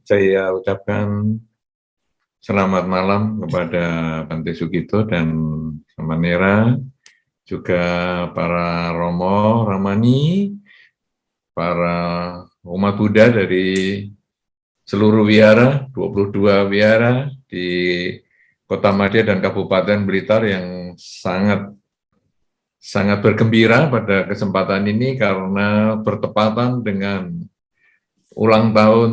Saya ucapkan selamat malam kepada Bante Sugito dan Samanera, juga para Romo, Ramani, para umat Buddha dari seluruh wihara, 22 wihara di Kota Madya dan Kabupaten Blitar yang sangat bergembira pada kesempatan ini karena bertepatan dengan ulang tahun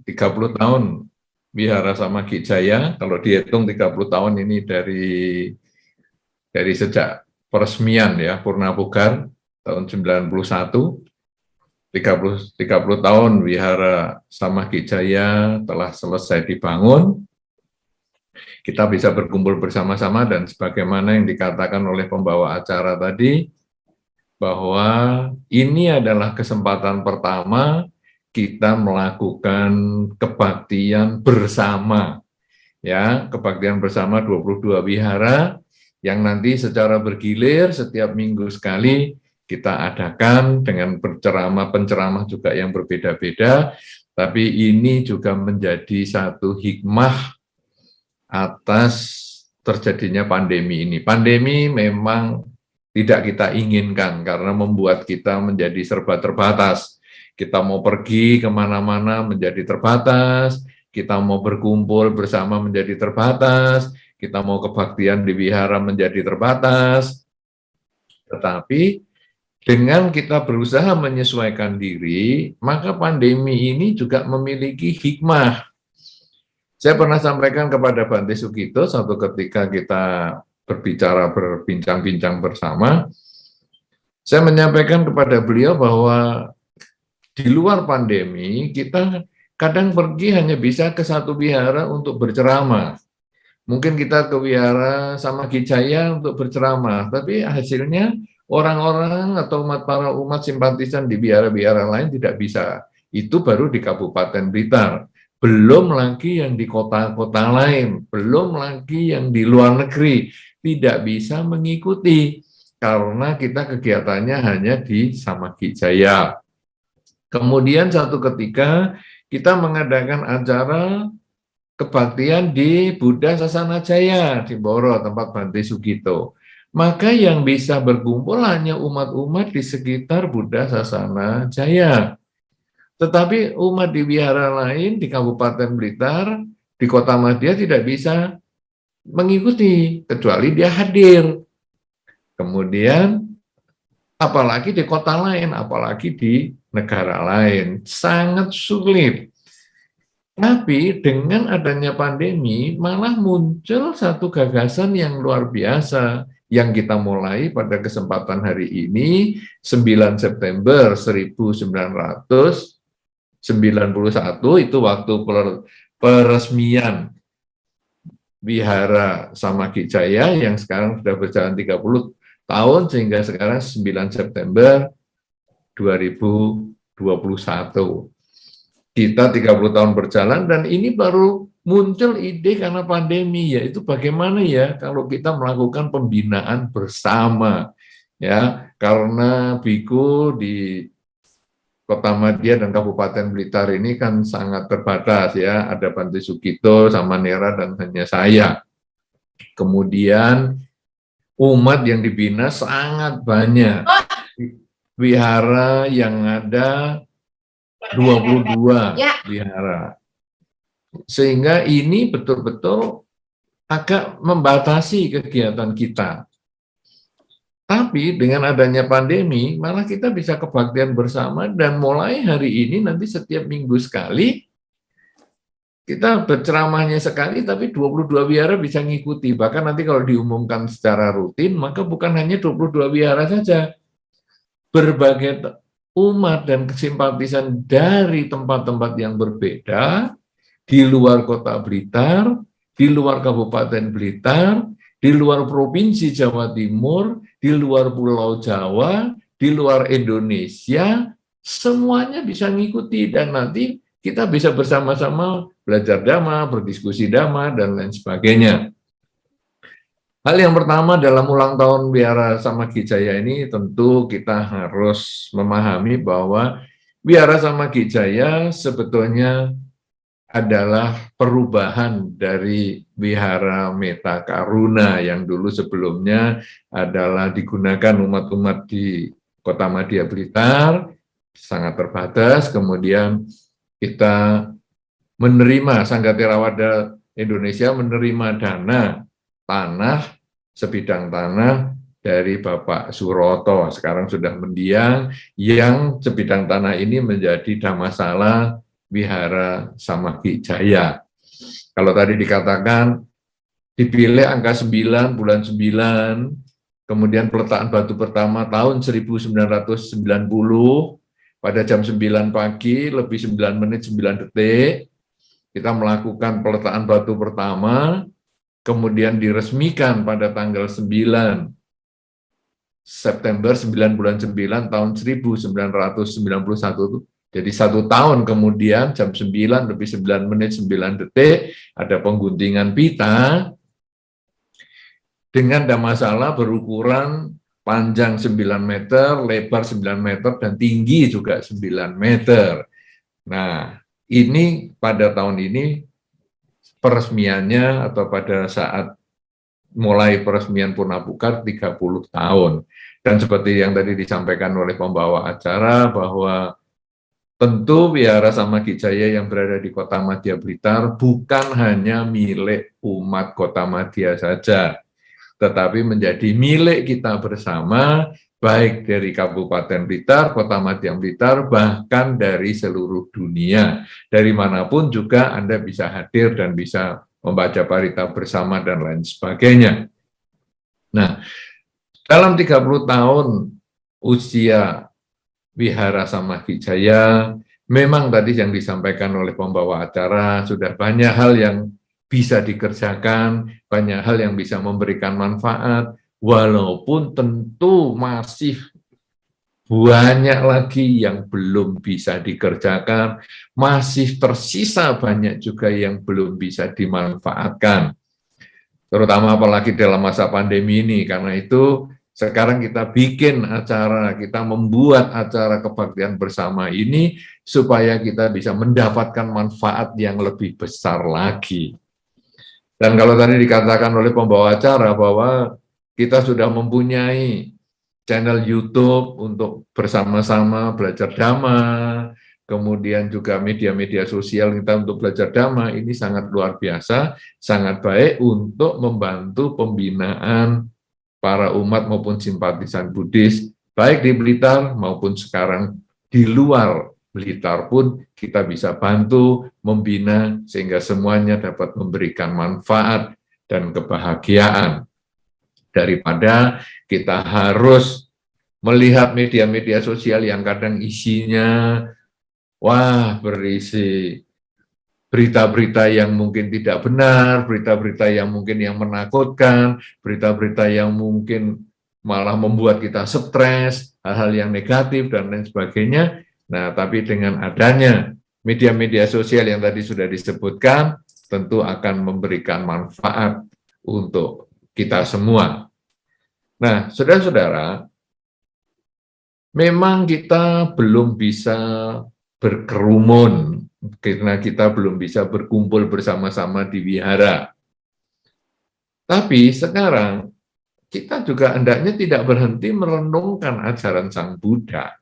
30 tahun Wihara Samaggi Jaya. Kalau dihitung 30 tahun ini dari sejak peresmian ya Purna Pugar tahun 91, 30 tahun Wihara Samaggi Jaya telah selesai dibangun. Kita bisa berkumpul bersama-sama dan sebagaimana yang dikatakan oleh pembawa acara tadi, bahwa ini adalah kesempatan pertama kita melakukan kebaktian bersama, ya, kebaktian bersama 22 wihara yang nanti secara bergilir setiap minggu sekali kita adakan dengan penceramah juga yang berbeda-beda, tapi ini juga menjadi satu hikmah atas terjadinya pandemi ini. Pandemi memang tidak kita inginkan karena membuat kita menjadi serba terbatas. Kita mau pergi kemana-mana menjadi terbatas, kita mau berkumpul bersama menjadi terbatas, kita mau kebaktian di wihara menjadi terbatas. Tetapi dengan kita berusaha menyesuaikan diri, maka pandemi ini juga memiliki hikmah. Saya pernah sampaikan kepada Bante Sugito suatu ketika kita berbincang-bincang bersama, saya menyampaikan kepada beliau bahwa di luar pandemi, kita kadang pergi hanya bisa ke satu wihara untuk berceramah. Mungkin kita ke wihara Samaggi Jaya untuk berceramah, tapi hasilnya orang-orang atau para umat simpatisan di wihara-wihara lain tidak bisa. Itu baru di Kabupaten Blitar. Belum lagi yang di kota-kota lain, belum lagi yang di luar negeri, tidak bisa mengikuti karena kita kegiatannya hanya di Samaggi Jaya. Kemudian satu ketika kita mengadakan acara kebaktian di Buddha Sasana Jaya di Boro, tempat Bante Sugito. Maka yang bisa berkumpul hanya umat-umat di sekitar Buddha Sasana Jaya. Tetapi umat di wihara lain di Kabupaten Blitar, di Kota Madya tidak bisa mengikuti, kecuali dia hadir. Kemudian, apalagi di kota lain, apalagi di negara lain, sangat sulit. Tapi dengan adanya pandemi, malah muncul satu gagasan yang luar biasa, yang kita mulai pada kesempatan hari ini, 9 September 1991, itu waktu peresmian Wihara Samaggi Jaya yang sekarang sudah berjalan 30 tahun, sehingga sekarang 9 September 2021. Kita 30 tahun berjalan dan ini baru muncul ide karena pandemi, yaitu bagaimana ya kalau kita melakukan pembinaan bersama, ya, karena biku di Kota Madya dan Kabupaten Blitar ini kan sangat terbatas, ya, ada Bante Sugito, Samanera, dan hanya saya. Kemudian umat yang dibina sangat banyak, wihara yang ada 22 wihara. Sehingga ini betul-betul agak membatasi kegiatan kita. Tapi dengan adanya pandemi, malah kita bisa kebaktian bersama dan mulai hari ini nanti setiap minggu sekali, kita berceramahnya sekali, tapi 22 wihara bisa ngikuti. Bahkan nanti kalau diumumkan secara rutin, maka bukan hanya 22 wihara saja. Berbagai umat dan kesimpatisan dari tempat-tempat yang berbeda, di luar kota Blitar, di luar Kabupaten Blitar, di luar Provinsi Jawa Timur, di luar Pulau Jawa, di luar Indonesia, semuanya bisa ngikuti dan nanti kita bisa bersama-sama belajar Dhamma, berdiskusi Dhamma, dan lain sebagainya. Hal yang pertama dalam ulang tahun Wihara Samaggi Jaya ini tentu kita harus memahami bahwa Wihara Samaggi Jaya sebetulnya adalah perubahan dari Wihara Meta Karuna yang dulu sebelumnya adalah digunakan umat-umat di Kota Madya Blitar, sangat terbatas, kemudian kita menerima, Sangga Theravada Indonesia menerima dana tanah, sebidang tanah dari Bapak Suroto, sekarang sudah mendiang, yang sebidang tanah ini menjadi Dhammasala Wihara Samaggi Jaya. Kalau tadi dikatakan dipilih angka 9, bulan 9, kemudian peletakan batu pertama tahun 1990, pada jam 9 pagi, lebih 9 menit 9 detik, kita melakukan peletakan batu pertama, kemudian diresmikan pada tanggal 9 September 9 bulan 9 tahun 1991. Jadi 1 tahun kemudian jam 9 lebih 9 menit 9 detik ada pengguntingan pita dengan Dhammasala berukuran panjang 9 meter, lebar 9 meter, dan tinggi juga 9 meter. Nah, ini pada tahun ini peresmiannya atau pada saat mulai peresmian Purna Bukar 30 tahun. Dan seperti yang tadi disampaikan oleh pembawa acara bahwa tentu Wihara Samaggi Jaya yang berada di Kota Madya Blitar bukan hanya milik umat Kota Madya saja, tetapi menjadi milik kita bersama, baik dari Kabupaten Blitar, Kota Madya Blitar, bahkan dari seluruh dunia. Dari manapun juga Anda bisa hadir dan bisa membaca parita bersama dan lain sebagainya. Nah, dalam 30 tahun usia Wihara Samaggi Jaya, memang tadi yang disampaikan oleh pembawa acara, sudah banyak hal yang bisa dikerjakan, banyak hal yang bisa memberikan manfaat, walaupun tentu masih banyak lagi yang belum bisa dikerjakan, masih tersisa banyak juga yang belum bisa dimanfaatkan. Terutama apalagi dalam masa pandemi ini, karena itu sekarang kita bikin acara, kita membuat acara kebaktian bersama ini supaya kita bisa mendapatkan manfaat yang lebih besar lagi. Dan kalau tadi dikatakan oleh pembawa acara bahwa kita sudah mempunyai channel YouTube untuk bersama-sama belajar Dhamma, kemudian juga media-media sosial kita untuk belajar Dhamma, ini sangat luar biasa, sangat baik untuk membantu pembinaan para umat maupun simpatisan Buddhis, baik di Blitar maupun sekarang di luar Blitar pun kita bisa bantu membina sehingga semuanya dapat memberikan manfaat dan kebahagiaan. Daripada kita harus melihat media-media sosial yang kadang isinya berisi berita-berita yang mungkin tidak benar, berita-berita yang mungkin yang menakutkan, berita-berita yang mungkin malah membuat kita stres, hal-hal yang negatif dan lain sebagainya. Nah, tapi dengan adanya media-media sosial yang tadi sudah disebutkan, tentu akan memberikan manfaat untuk kita semua. Nah, saudara-saudara, memang kita belum bisa berkerumun, karena kita belum bisa berkumpul bersama-sama di wihara. Tapi sekarang kita juga hendaknya tidak berhenti merenungkan ajaran Sang Buddha.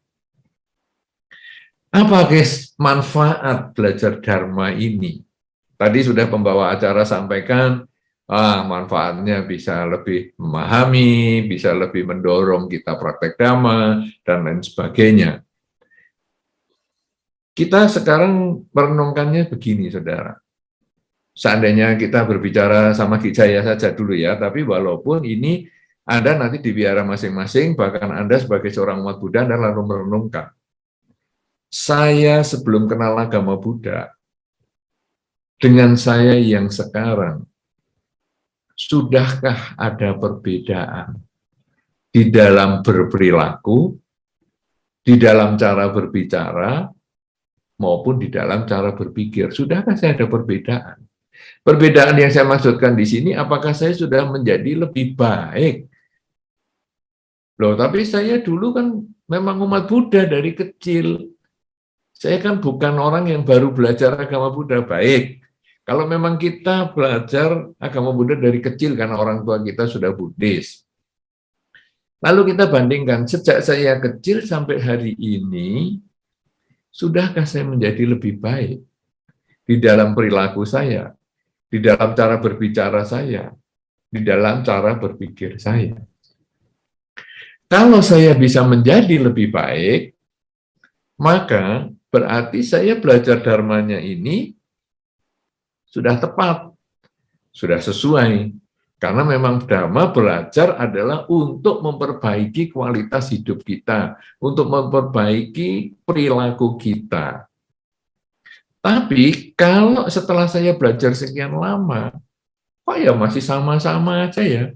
Apa guys manfaat belajar Dharma ini? Tadi sudah pembawa acara sampaikan, manfaatnya bisa lebih memahami, bisa lebih mendorong kita praktek Dhamma, dan lain sebagainya. Kita sekarang merenungkannya begini, saudara. Seandainya kita berbicara Samaggi Jaya saja dulu ya, tapi walaupun ini Anda nanti di wihara masing-masing, bahkan Anda sebagai seorang umat Buddha, Anda lalu merenungkan. Saya sebelum kenal agama Buddha, dengan saya yang sekarang, sudahkah ada perbedaan di dalam berperilaku, di dalam cara berbicara, maupun di dalam cara berpikir? Sudahkah saya ada perbedaan? Perbedaan yang saya maksudkan di sini, apakah saya sudah menjadi lebih baik? Loh, tapi saya dulu kan memang umat Buddha dari kecil. Saya kan bukan orang yang baru belajar agama Buddha. Baik, kalau memang kita belajar agama Buddha dari kecil karena orang tua kita sudah Buddhis. Lalu kita bandingkan, sejak saya kecil sampai hari ini, sudahkah saya menjadi lebih baik di dalam perilaku saya, di dalam cara berbicara saya, di dalam cara berpikir saya? Kalau saya bisa menjadi lebih baik, maka berarti saya belajar dharmanya ini sudah tepat, sudah sesuai. Karena memang dharma belajar adalah untuk memperbaiki kualitas hidup kita, untuk memperbaiki perilaku kita. Tapi kalau setelah saya belajar sekian lama, kok ya masih sama-sama aja ya?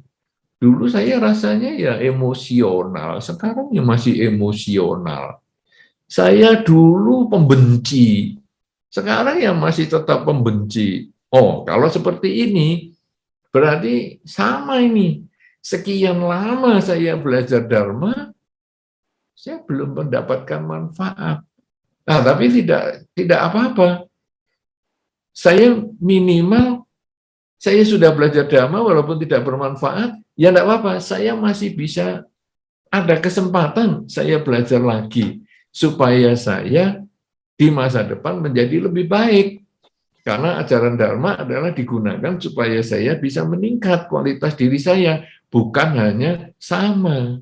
Dulu saya rasanya ya emosional, sekarang ya masih emosional. Saya dulu pembenci, sekarang ya masih tetap pembenci. Oh, kalau seperti ini, berarti sama ini. Sekian lama saya belajar Dharma, saya belum mendapatkan manfaat. Nah, tapi tidak apa-apa. Saya minimal, saya sudah belajar Dharma walaupun tidak bermanfaat, ya tidak apa-apa. Saya masih bisa ada kesempatan saya belajar lagi supaya saya di masa depan menjadi lebih baik. Karena ajaran Dharma adalah digunakan supaya saya bisa meningkat kualitas diri saya, bukan hanya sama.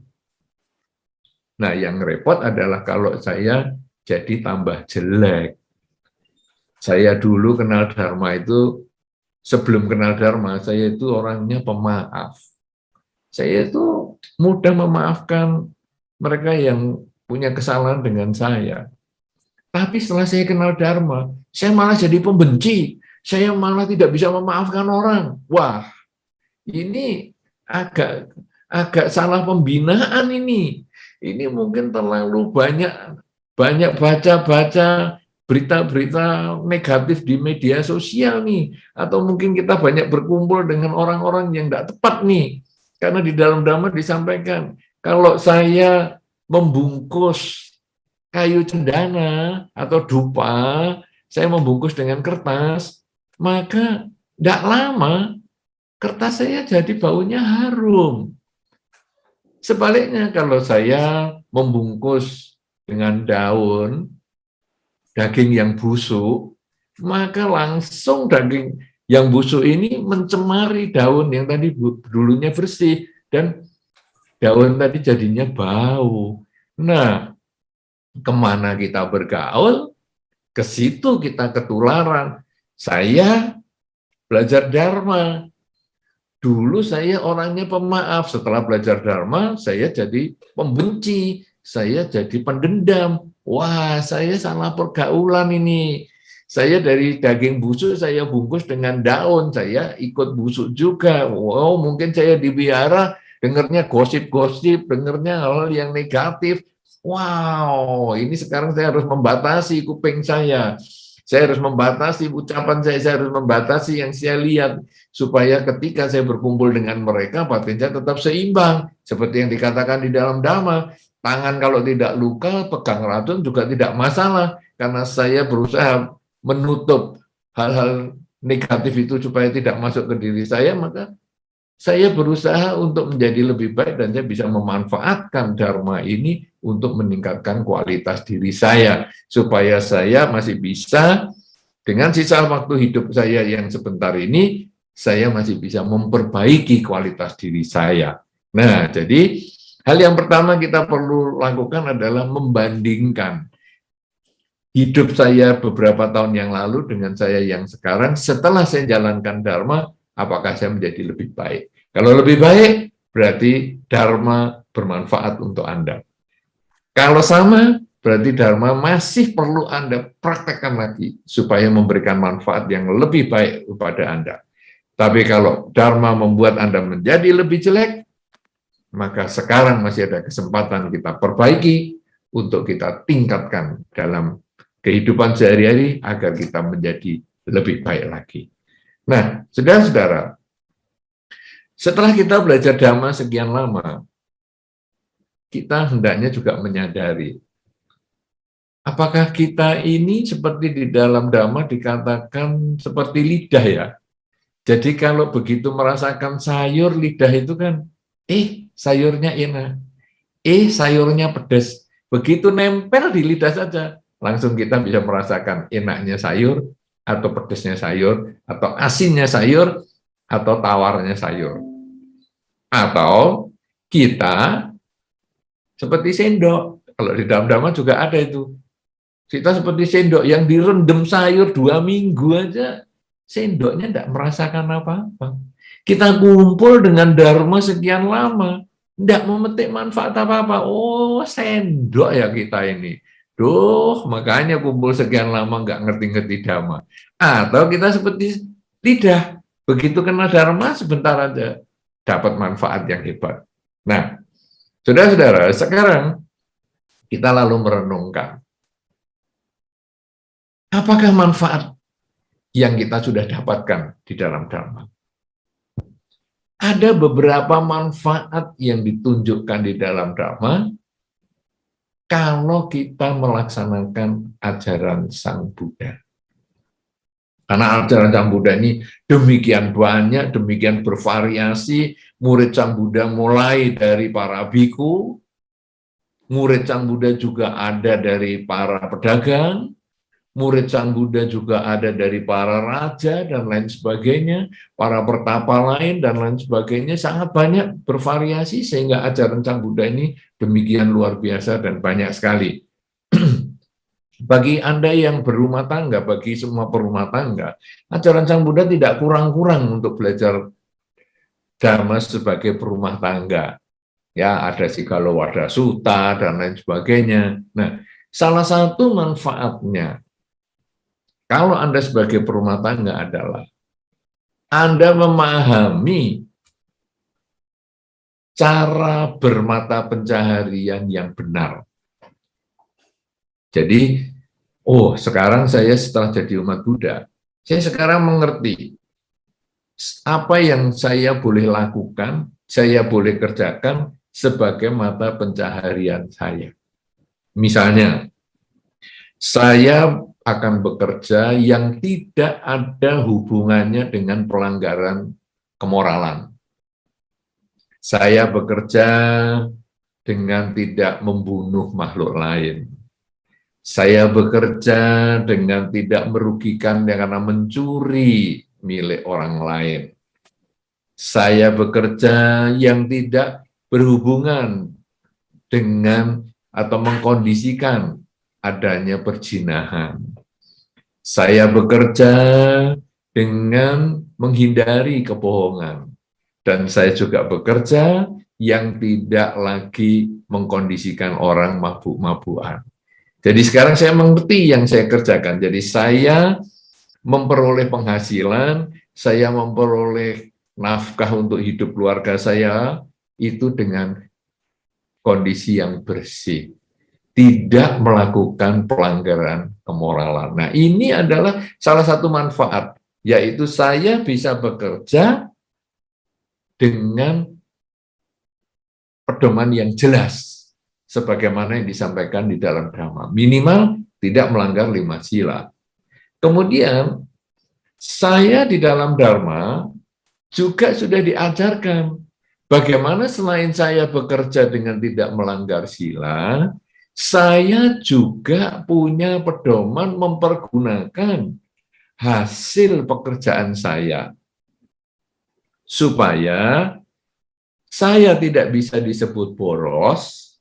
Nah, yang repot adalah kalau saya jadi tambah jelek. Saya dulu kenal Dharma itu, sebelum kenal Dharma, saya itu orangnya pemaaf. Saya itu mudah memaafkan mereka yang punya kesalahan dengan saya. Tapi setelah saya kenal Dharma, saya malah jadi pembenci. Saya malah tidak bisa memaafkan orang. Wah, ini agak agak salah pembinaan ini. Ini mungkin terlalu banyak baca-baca berita-berita negatif di media sosial nih. Atau mungkin kita banyak berkumpul dengan orang-orang yang tidak tepat nih. Karena di dalam Dhamma disampaikan, kalau saya membungkus kayu cendana atau dupa, saya membungkus dengan kertas, maka tidak lama kertas saya jadi baunya harum. Sebaliknya kalau saya membungkus dengan daun, daging yang busuk, maka langsung daging yang busuk ini mencemari daun yang tadi dulunya bersih, dan daun tadi jadinya bau. Nah, kemana kita bergaul, ke situ kita ketularan. Saya belajar Dharma. Dulu saya orangnya pemaaf, setelah belajar Dharma, saya jadi pembenci, saya jadi pendendam. Wah, saya salah pergaulan ini. Saya dari daging busuk, saya bungkus dengan daun, saya ikut busuk juga. Wow, mungkin saya di wihara, dengarnya gosip-gosip, dengarnya hal yang negatif. Wow, ini sekarang saya harus membatasi kuping saya. Saya harus membatasi ucapan saya harus membatasi yang saya lihat. Supaya ketika saya berkumpul dengan mereka, batin saya tetap seimbang. Seperti yang dikatakan di dalam Dhamma, tangan kalau tidak luka, pegang racun juga tidak masalah. Karena saya berusaha menutup hal-hal negatif itu supaya tidak masuk ke diri saya, maka saya berusaha untuk menjadi lebih baik dan saya bisa memanfaatkan Dharma ini untuk meningkatkan kualitas diri saya, supaya saya masih bisa dengan sisa waktu hidup saya yang sebentar ini, saya masih bisa memperbaiki kualitas diri saya. Nah, jadi hal yang pertama kita perlu lakukan adalah membandingkan hidup saya beberapa tahun yang lalu dengan saya yang sekarang. Setelah saya jalankan Dharma, apakah saya menjadi lebih baik? Kalau lebih baik, berarti Dharma bermanfaat untuk Anda. Kalau sama, berarti Dharma masih perlu Anda praktekkan lagi supaya memberikan manfaat yang lebih baik kepada Anda. Tapi kalau Dharma membuat Anda menjadi lebih jelek, maka sekarang masih ada kesempatan kita perbaiki untuk kita tingkatkan dalam kehidupan sehari-hari agar kita menjadi lebih baik lagi. Nah, saudara-saudara, setelah kita belajar Dhamma sekian lama, kita hendaknya juga menyadari Apakah kita ini seperti di dalam Dhamma dikatakan seperti lidah ya? Jadi kalau begitu merasakan sayur, lidah itu kan, sayurnya enak, sayurnya pedas. Begitu nempel di lidah saja, langsung kita bisa merasakan enaknya sayur, atau pedasnya sayur, atau asinnya sayur, atau tawarnya sayur. Atau kita seperti sendok. Kalau di dalam Dhamma juga ada itu. Kita seperti sendok yang direndam sayur 2 minggu aja, sendoknya tidak merasakan apa-apa. Kita kumpul dengan Dharma sekian lama, tidak memetik manfaat apa-apa. Oh, sendok ya kita ini. Duh, makanya kumpul sekian lama nggak ngerti-ngerti Dhamma. Atau kita seperti lidah, begitu kena Dharma sebentar aja dapat manfaat yang hebat. Nah, saudara-saudara, sekarang kita lalu merenungkan. Apakah manfaat yang kita sudah dapatkan di dalam Dharma? Ada beberapa manfaat yang ditunjukkan di dalam Dharma kalau kita melaksanakan ajaran Sang Buddha. Karena ajaran Sang Buddha ini demikian banyak, demikian bervariasi. Murid Sang Buddha mulai dari para biku, murid Sang Buddha juga ada dari para pedagang, murid Sang Buddha juga ada dari para raja dan lain sebagainya, para pertapa lain dan lain sebagainya, sangat banyak bervariasi sehingga ajaran Sang Buddha ini demikian luar biasa dan banyak sekali. Bagi Anda yang berumah tangga, bagi semua perumah tangga, ajaran Sang Buddha tidak kurang-kurang untuk belajar Dharma sebagai perumah tangga. Ya, ada Sigalowada Sutta dan lain sebagainya. Nah, salah satu manfaatnya kalau Anda sebagai perumah tangga adalah Anda memahami cara bermata pencaharian yang benar. Jadi, sekarang saya setelah jadi umat Buddha, saya sekarang mengerti apa yang saya boleh lakukan, saya boleh kerjakan sebagai mata pencaharian saya. Misalnya, saya akan bekerja yang tidak ada hubungannya dengan pelanggaran kemoralan. Saya bekerja dengan tidak membunuh makhluk lain. Saya bekerja dengan tidak merugikan karena mencuri milik orang lain. Saya bekerja yang tidak berhubungan dengan atau mengkondisikan adanya perzinahan. Saya bekerja dengan menghindari kebohongan. Dan saya juga bekerja yang tidak lagi mengkondisikan orang mabuk-mabukan. Jadi sekarang saya mengerti yang saya kerjakan. Jadi saya memperoleh penghasilan, saya memperoleh nafkah untuk hidup keluarga saya, itu dengan kondisi yang bersih. Tidak melakukan pelanggaran kemoralan. Nah, ini adalah salah satu manfaat, yaitu saya bisa bekerja dengan pedoman yang jelas, sebagaimana yang disampaikan di dalam Dhamma. Minimal tidak melanggar 5 sila. Kemudian, saya di dalam Dharma juga sudah diajarkan bagaimana selain saya bekerja dengan tidak melanggar sila, saya juga punya pedoman mempergunakan hasil pekerjaan saya supaya saya tidak bisa disebut boros,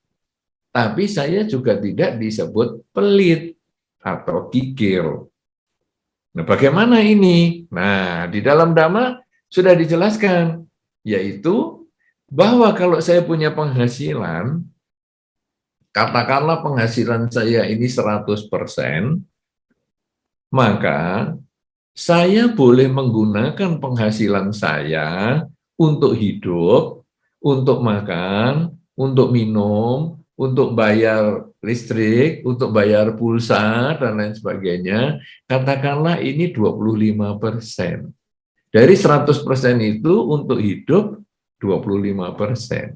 tapi saya juga tidak disebut pelit atau kikir. Nah, bagaimana ini? Nah, di dalam Dhamma sudah dijelaskan, yaitu bahwa kalau saya punya penghasilan, katakanlah penghasilan saya ini 100%, maka saya boleh menggunakan penghasilan saya untuk hidup, untuk makan, untuk minum, untuk bayar listrik, untuk bayar pulsa, dan lain sebagainya. Katakanlah ini 25%. Dari 100% itu untuk hidup 25%.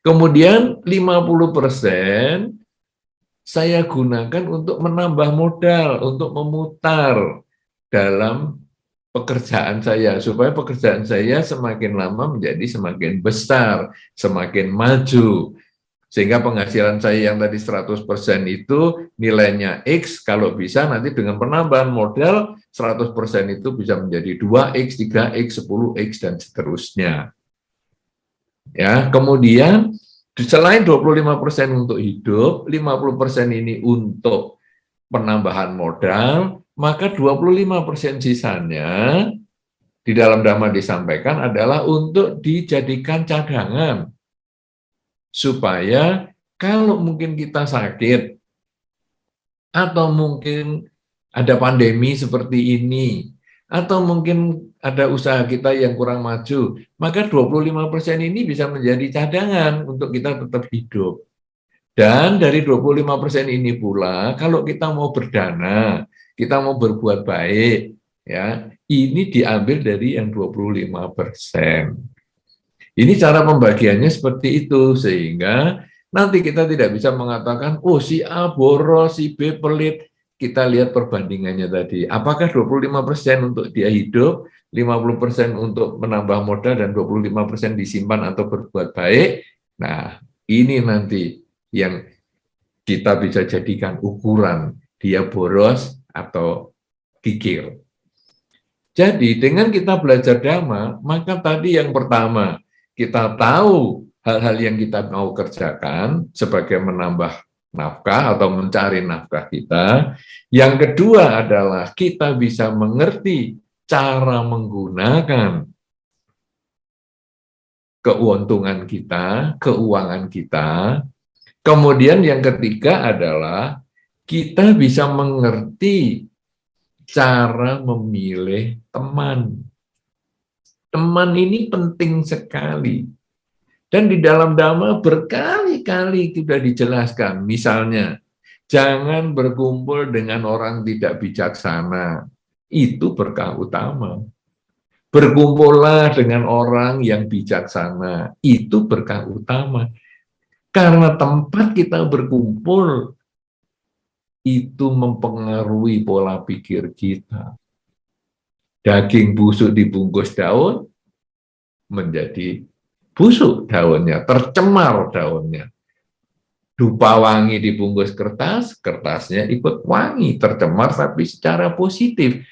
Kemudian 50% saya gunakan untuk menambah modal, untuk memutar dalam pekerjaan saya, supaya pekerjaan saya semakin lama menjadi semakin besar, semakin maju. Sehingga penghasilan saya yang tadi 100% itu nilainya X, kalau bisa nanti dengan penambahan modal 100% itu bisa menjadi 2X, 3X, 10X, dan seterusnya. Ya, kemudian selain 25% untuk hidup, 50% ini untuk penambahan modal, maka 25% sisanya di dalam Dhamma disampaikan adalah untuk dijadikan cadangan. Supaya kalau mungkin kita sakit, atau mungkin ada pandemi seperti ini, atau mungkin ada usaha kita yang kurang maju, maka 25% ini bisa menjadi cadangan untuk kita tetap hidup. Dan dari 25% ini pula, kalau kita mau berdana, kita mau berbuat baik, ya, ini diambil dari yang 25%. Ini cara pembagiannya seperti itu, sehingga nanti kita tidak bisa mengatakan, oh si A boros, si B pelit. Kita lihat perbandingannya tadi. Apakah 25% untuk dia hidup, 50% untuk menambah modal, dan 25% disimpan atau berbuat baik. Nah, ini nanti yang kita bisa jadikan ukuran dia boros atau kikir. Jadi dengan kita belajar Dhamma, maka tadi yang pertama, kita tahu hal-hal yang kita mau kerjakan sebagai menambah nafkah atau mencari nafkah kita. Yang kedua adalah kita bisa mengerti cara menggunakan keuntungan kita, keuangan kita. Kemudian yang ketiga adalah kita bisa mengerti cara memilih teman. Teman ini penting sekali. Dan di dalam Dhamma berkali-kali sudah dijelaskan. Misalnya, jangan berkumpul dengan orang tidak bijaksana. Itu berkah utama. Berkumpullah dengan orang yang bijaksana. Itu berkah utama. Karena tempat kita berkumpul itu mempengaruhi pola pikir kita. Daging busuk dibungkus daun, menjadi busuk daunnya, tercemar daunnya. Dupa wangi dibungkus kertas, kertasnya ikut wangi, tercemar tapi secara positif.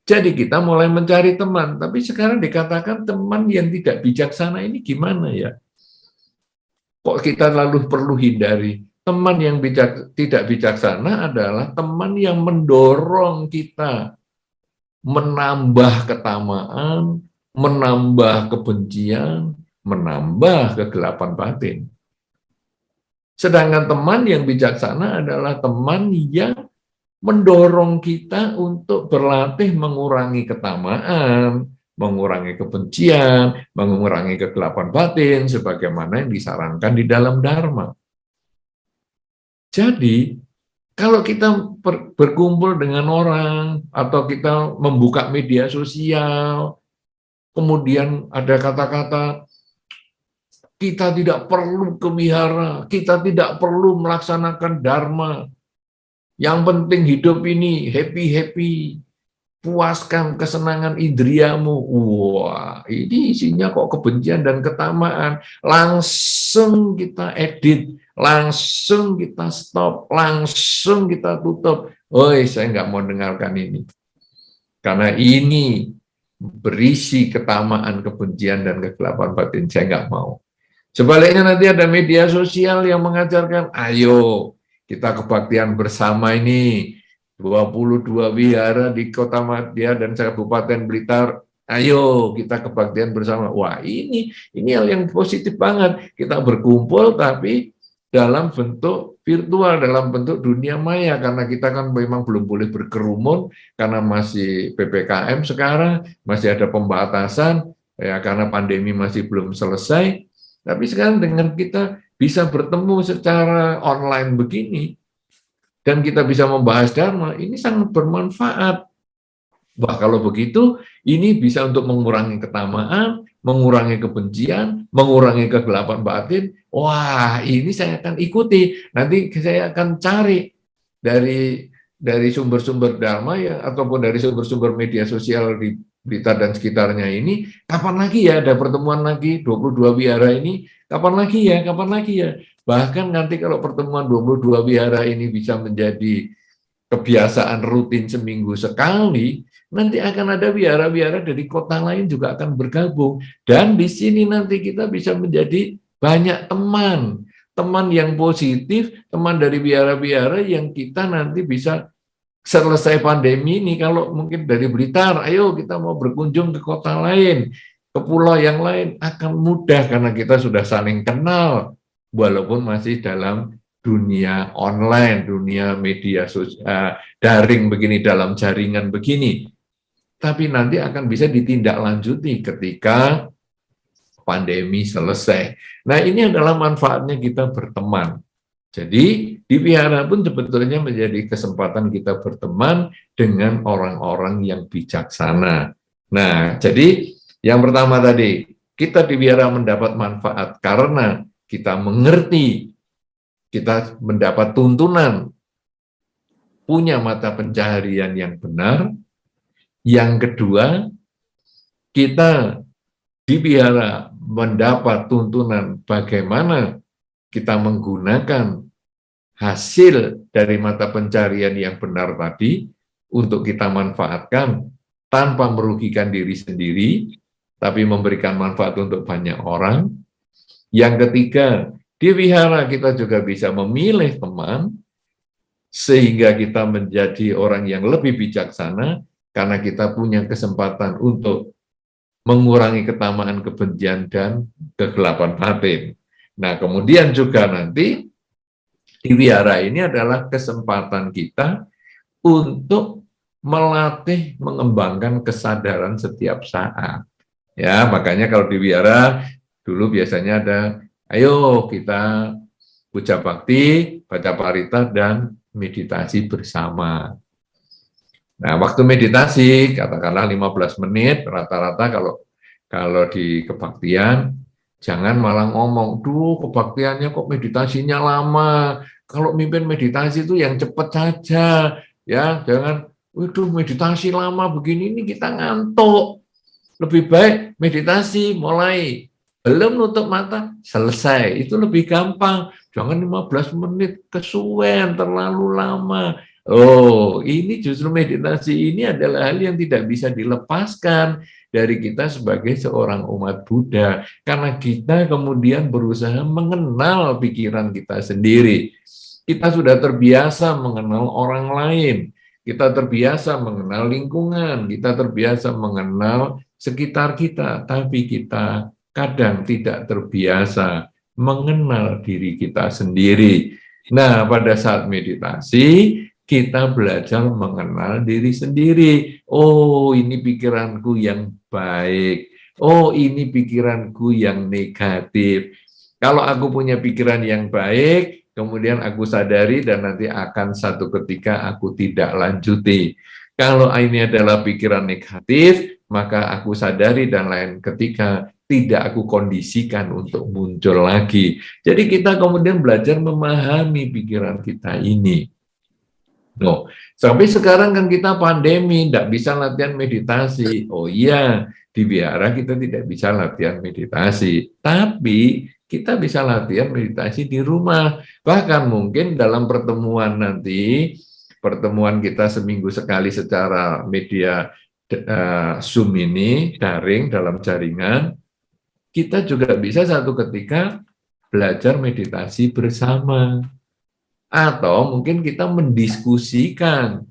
Jadi kita mulai mencari teman, tapi sekarang dikatakan teman yang tidak bijaksana ini gimana ya? Kok kita lalu perlu hindari? Teman yang tidak bijaksana adalah teman yang mendorong kita menambah ketamaan, menambah kebencian, menambah kegelapan batin. Sedangkan teman yang bijaksana adalah teman yang mendorong kita untuk berlatih mengurangi ketamaan, mengurangi kebencian, mengurangi kegelapan batin, sebagaimana yang disarankan di dalam Dharma. Jadi, kalau kita berkumpul dengan orang, atau kita membuka media sosial, kemudian ada kata-kata, kita tidak perlu ke wihara, kita tidak perlu melaksanakan Dharma, yang penting hidup ini happy-happy, puaskan kesenangan indriamu. Wah, ini isinya kok kebencian dan ketamaan. Langsung kita edit, langsung kita stop, langsung kita tutup. Oi, saya nggak mau dengarkan ini. Karena ini berisi ketamaan, kebencian, dan kegelapan batin. Saya nggak mau. Sebaliknya nanti ada media sosial yang mengajarkan, ayo kita kebaktian bersama ini. 22 wihara di Kota Madya dan Kabupaten Blitar, ayo kita kebaktian bersama. Wah, ini hal yang positif banget. Kita berkumpul tapi dalam bentuk virtual, dalam bentuk dunia maya, karena kita kan memang belum boleh berkerumun karena masih PPKM sekarang, masih ada pembatasan ya, karena pandemi masih belum selesai. Tapi sekarang dengan kita bisa bertemu secara online begini, dan kita bisa membahas Dharma, ini sangat bermanfaat. Wah, kalau begitu, ini bisa untuk mengurangi ketamaan, mengurangi kebencian, mengurangi kegelapan batin. Wah, ini saya akan ikuti. Nanti saya akan cari dari sumber-sumber dharma ya, ataupun dari sumber-sumber media sosial di Blitar dan sekitarnya ini, kapan lagi ya ada pertemuan lagi 22 wihara ini, kapan lagi ya, kapan lagi ya. Bahkan nanti kalau pertemuan 22 wihara ini bisa menjadi kebiasaan rutin seminggu sekali, nanti akan ada wihara-wihara dari kota lain juga akan bergabung. Dan di sini nanti kita bisa menjadi banyak teman, teman yang positif, teman dari wihara-wihara yang kita nanti bisa selesai pandemi ini, kalau mungkin dari Blitar, ayo kita mau berkunjung ke kota lain, ke pulau yang lain, akan mudah karena kita sudah saling kenal, walaupun masih dalam dunia online, dunia media sosial, daring begini, dalam jaringan begini. Tapi nanti akan bisa ditindaklanjuti ketika pandemi selesai. Nah, ini adalah manfaatnya kita berteman. Jadi di wihara pun sebetulnya menjadi kesempatan kita berteman dengan orang-orang yang bijaksana. Nah, jadi yang pertama tadi, kita di wihara mendapat manfaat karena kita mengerti, kita mendapat tuntunan, punya mata pencaharian yang benar. Yang kedua, kita di wihara mendapat tuntunan bagaimana kita menggunakan hasil dari mata pencarian yang benar tadi untuk kita manfaatkan tanpa merugikan diri sendiri, tapi memberikan manfaat untuk banyak orang. Yang ketiga, di wihara kita juga bisa memilih teman, sehingga kita menjadi orang yang lebih bijaksana, karena kita punya kesempatan untuk mengurangi ketamaan, kebencian, dan kegelapan batin. Nah, kemudian juga nanti di wihara ini adalah kesempatan kita untuk melatih, mengembangkan kesadaran setiap saat. Ya, makanya kalau di wihara dulu biasanya ada, ayo kita puja bakti, baca parita, dan meditasi bersama. Nah, waktu meditasi katakanlah 15 menit rata-rata kalau di kebaktian, jangan malah ngomong, duh kebaktiannya kok meditasinya lama. Kalau mimpin meditasi itu yang cepat saja, ya jangan, waduh meditasi lama begini ini kita ngantuk. Lebih baik meditasi mulai, belum nutup mata, selesai. Itu lebih gampang. Jangan 15 menit, kesuwen, terlalu lama. Oh, ini justru meditasi ini adalah hal yang tidak bisa dilepaskan dari kita sebagai seorang umat Buddha. Karena kita kemudian berusaha mengenal pikiran kita sendiri. Kita sudah terbiasa mengenal orang lain. Kita terbiasa mengenal lingkungan. Kita terbiasa mengenal sekitar kita. Tapi kita kadang tidak terbiasa mengenal diri kita sendiri. Nah, pada saat meditasi, kita belajar mengenal diri sendiri. Oh, ini pikiranku yang baik. Oh, ini pikiranku yang negatif. Kalau aku punya pikiran yang baik, kemudian aku sadari dan nanti akan satu ketika aku tidak lanjuti. Kalau ini adalah pikiran negatif, maka aku sadari dan lain ketika tidak aku kondisikan untuk muncul lagi. Jadi kita kemudian belajar memahami pikiran kita ini. No, sampai sekarang kan kita pandemi, tidak bisa latihan meditasi. Oh iya, di wihara kita tidak bisa latihan meditasi. Tapi kita bisa latihan meditasi di rumah. Bahkan mungkin dalam pertemuan nanti, pertemuan kita seminggu sekali secara media Zoom ini, daring dalam jaringan, kita juga bisa satu ketika belajar meditasi bersama. Atau mungkin kita mendiskusikan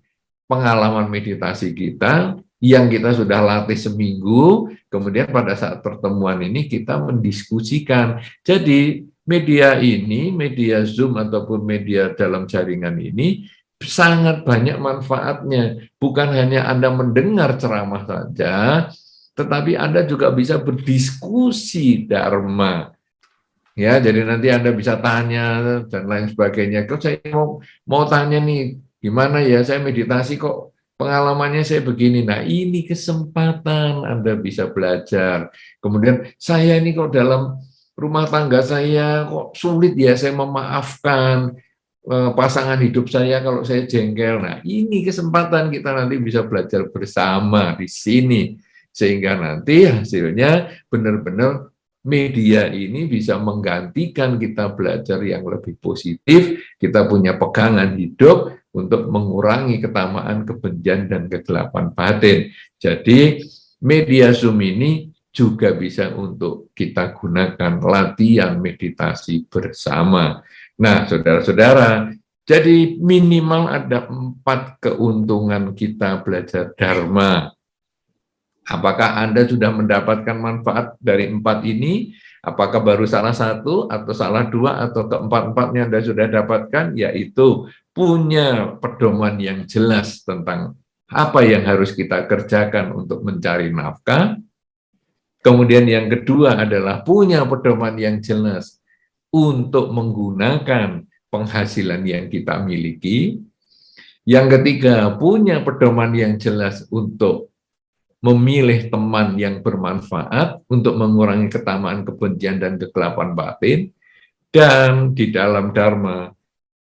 pengalaman meditasi kita yang kita sudah latih seminggu, kemudian pada saat pertemuan ini kita mendiskusikan. Jadi media ini, media Zoom ataupun media dalam jaringan ini sangat banyak manfaatnya. Bukan hanya Anda mendengar ceramah saja, tetapi Anda juga bisa berdiskusi dharma. Ya, jadi nanti Anda bisa tanya dan lain sebagainya. Kalau saya mau tanya nih, gimana ya saya meditasi kok pengalamannya saya begini. Nah, ini kesempatan Anda bisa belajar. Kemudian saya ini kok dalam rumah tangga saya kok sulit ya saya memaafkan pasangan hidup saya kalau saya jengkel. Nah, ini kesempatan kita nanti bisa belajar bersama di sini. Sehingga nanti hasilnya benar-benar media ini bisa menggantikan kita belajar yang lebih positif, kita punya pegangan hidup untuk mengurangi ketamaan, kebencian, dan kegelapan batin. Jadi, media Zoom ini juga bisa untuk kita gunakan latihan meditasi bersama. Nah, saudara-saudara, jadi minimal ada 4 keuntungan kita belajar Dharma. Apakah Anda sudah mendapatkan manfaat dari 4 ini? Apakah baru salah satu, atau salah 2, atau keempat-empatnya Anda sudah dapatkan? Yaitu punya pedoman yang jelas tentang apa yang harus kita kerjakan untuk mencari nafkah. Kemudian yang kedua adalah punya pedoman yang jelas untuk menggunakan penghasilan yang kita miliki. Yang ketiga, punya pedoman yang jelas untuk memilih teman yang bermanfaat untuk mengurangi ketamaan, kebencian, dan kegelapan batin. Dan di dalam Dharma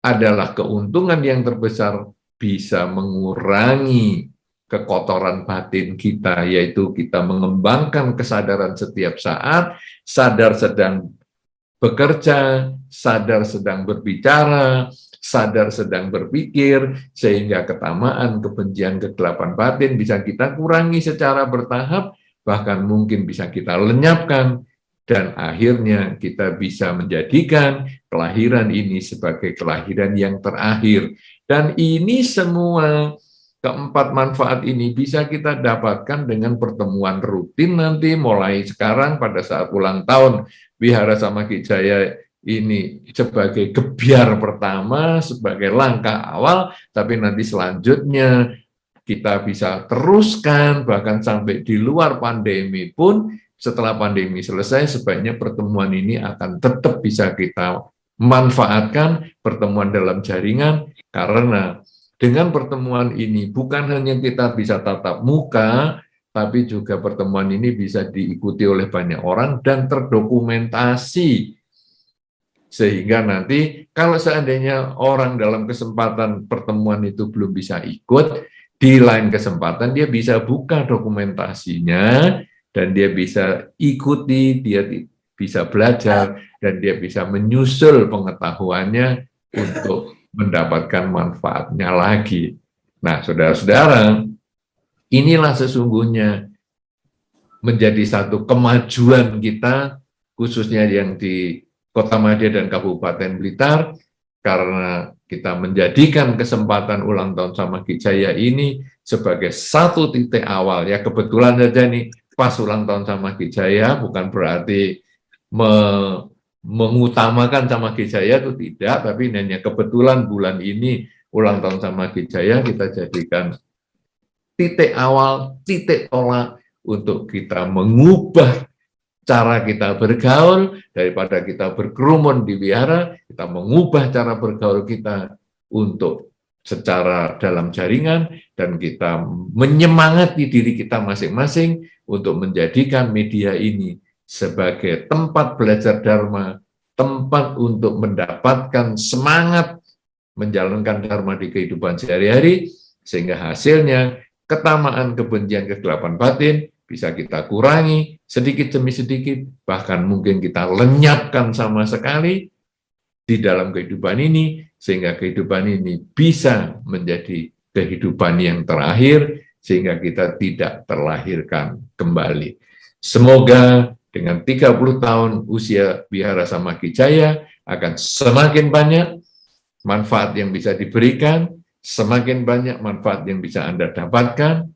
adalah keuntungan yang terbesar bisa mengurangi kekotoran batin kita, yaitu kita mengembangkan kesadaran setiap saat, sadar sedang bekerja, sadar sedang berbicara, sadar sedang berpikir, sehingga ketamaan, kebencian, kegelapan batin bisa kita kurangi secara bertahap, bahkan mungkin bisa kita lenyapkan, dan akhirnya kita bisa menjadikan kelahiran ini sebagai kelahiran yang terakhir. Dan ini semua keempat manfaat ini bisa kita dapatkan dengan pertemuan rutin nanti mulai sekarang pada saat ulang tahun Wihara Samakijaya ini sebagai gebyar pertama, sebagai langkah awal, tapi nanti selanjutnya kita bisa teruskan, bahkan sampai di luar pandemi pun, setelah pandemi selesai, sebaiknya pertemuan ini akan tetap bisa kita manfaatkan, pertemuan dalam jaringan, karena dengan pertemuan ini bukan hanya kita bisa tatap muka, tapi juga pertemuan ini bisa diikuti oleh banyak orang dan terdokumentasi. Sehingga nanti kalau seandainya orang dalam kesempatan pertemuan itu belum bisa ikut, di lain kesempatan dia bisa buka dokumentasinya dan dia bisa ikuti, dia bisa belajar, dan dia bisa menyusul pengetahuannya untuk mendapatkan manfaatnya lagi. Nah, saudara-saudara, inilah sesungguhnya menjadi satu kemajuan kita, khususnya yang di Kota Madya dan Kabupaten Blitar, karena kita menjadikan kesempatan ulang tahun Samakijaya ini sebagai satu titik awal. Ya, kebetulan saja nih, pas ulang tahun Samakijaya, bukan berarti mengutamakan Samakijaya itu tidak, tapi hanya kebetulan bulan ini ulang tahun Samakijaya kita jadikan titik awal, titik tolak untuk kita mengubah cara kita bergaul, daripada kita berkerumun di wihara, kita mengubah cara bergaul kita untuk secara dalam jaringan, dan kita menyemangati diri kita masing-masing untuk menjadikan media ini sebagai tempat belajar Dharma, tempat untuk mendapatkan semangat menjalankan Dharma di kehidupan sehari-hari, sehingga hasilnya ketamaan, kebencian, kegelapan batin bisa kita kurangi sedikit demi sedikit, bahkan mungkin kita lenyapkan sama sekali di dalam kehidupan ini, sehingga kehidupan ini bisa menjadi kehidupan yang terakhir, sehingga kita tidak terlahirkan kembali. Semoga dengan 30 tahun usia Wihara Samakijaya akan semakin banyak manfaat yang bisa diberikan, semakin banyak manfaat yang bisa Anda dapatkan,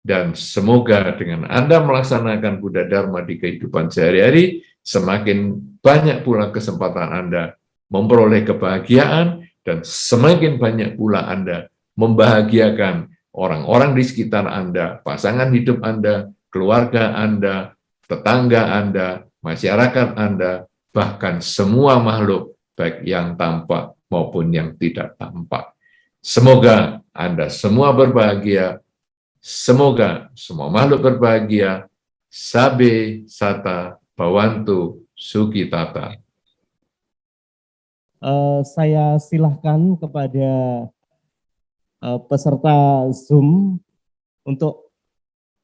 dan semoga dengan Anda melaksanakan Buddha Dharma di kehidupan sehari-hari, semakin banyak pula kesempatan Anda memperoleh kebahagiaan, dan semakin banyak pula Anda membahagiakan orang-orang di sekitar Anda, pasangan hidup Anda, keluarga Anda, tetangga Anda, masyarakat Anda, bahkan semua makhluk, baik yang tampak maupun yang tidak tampak. Semoga Anda semua berbahagia. Semoga semua makhluk berbahagia. Sabe Sata Bawantu Sukitata. Saya silahkan kepada peserta Zoom untuk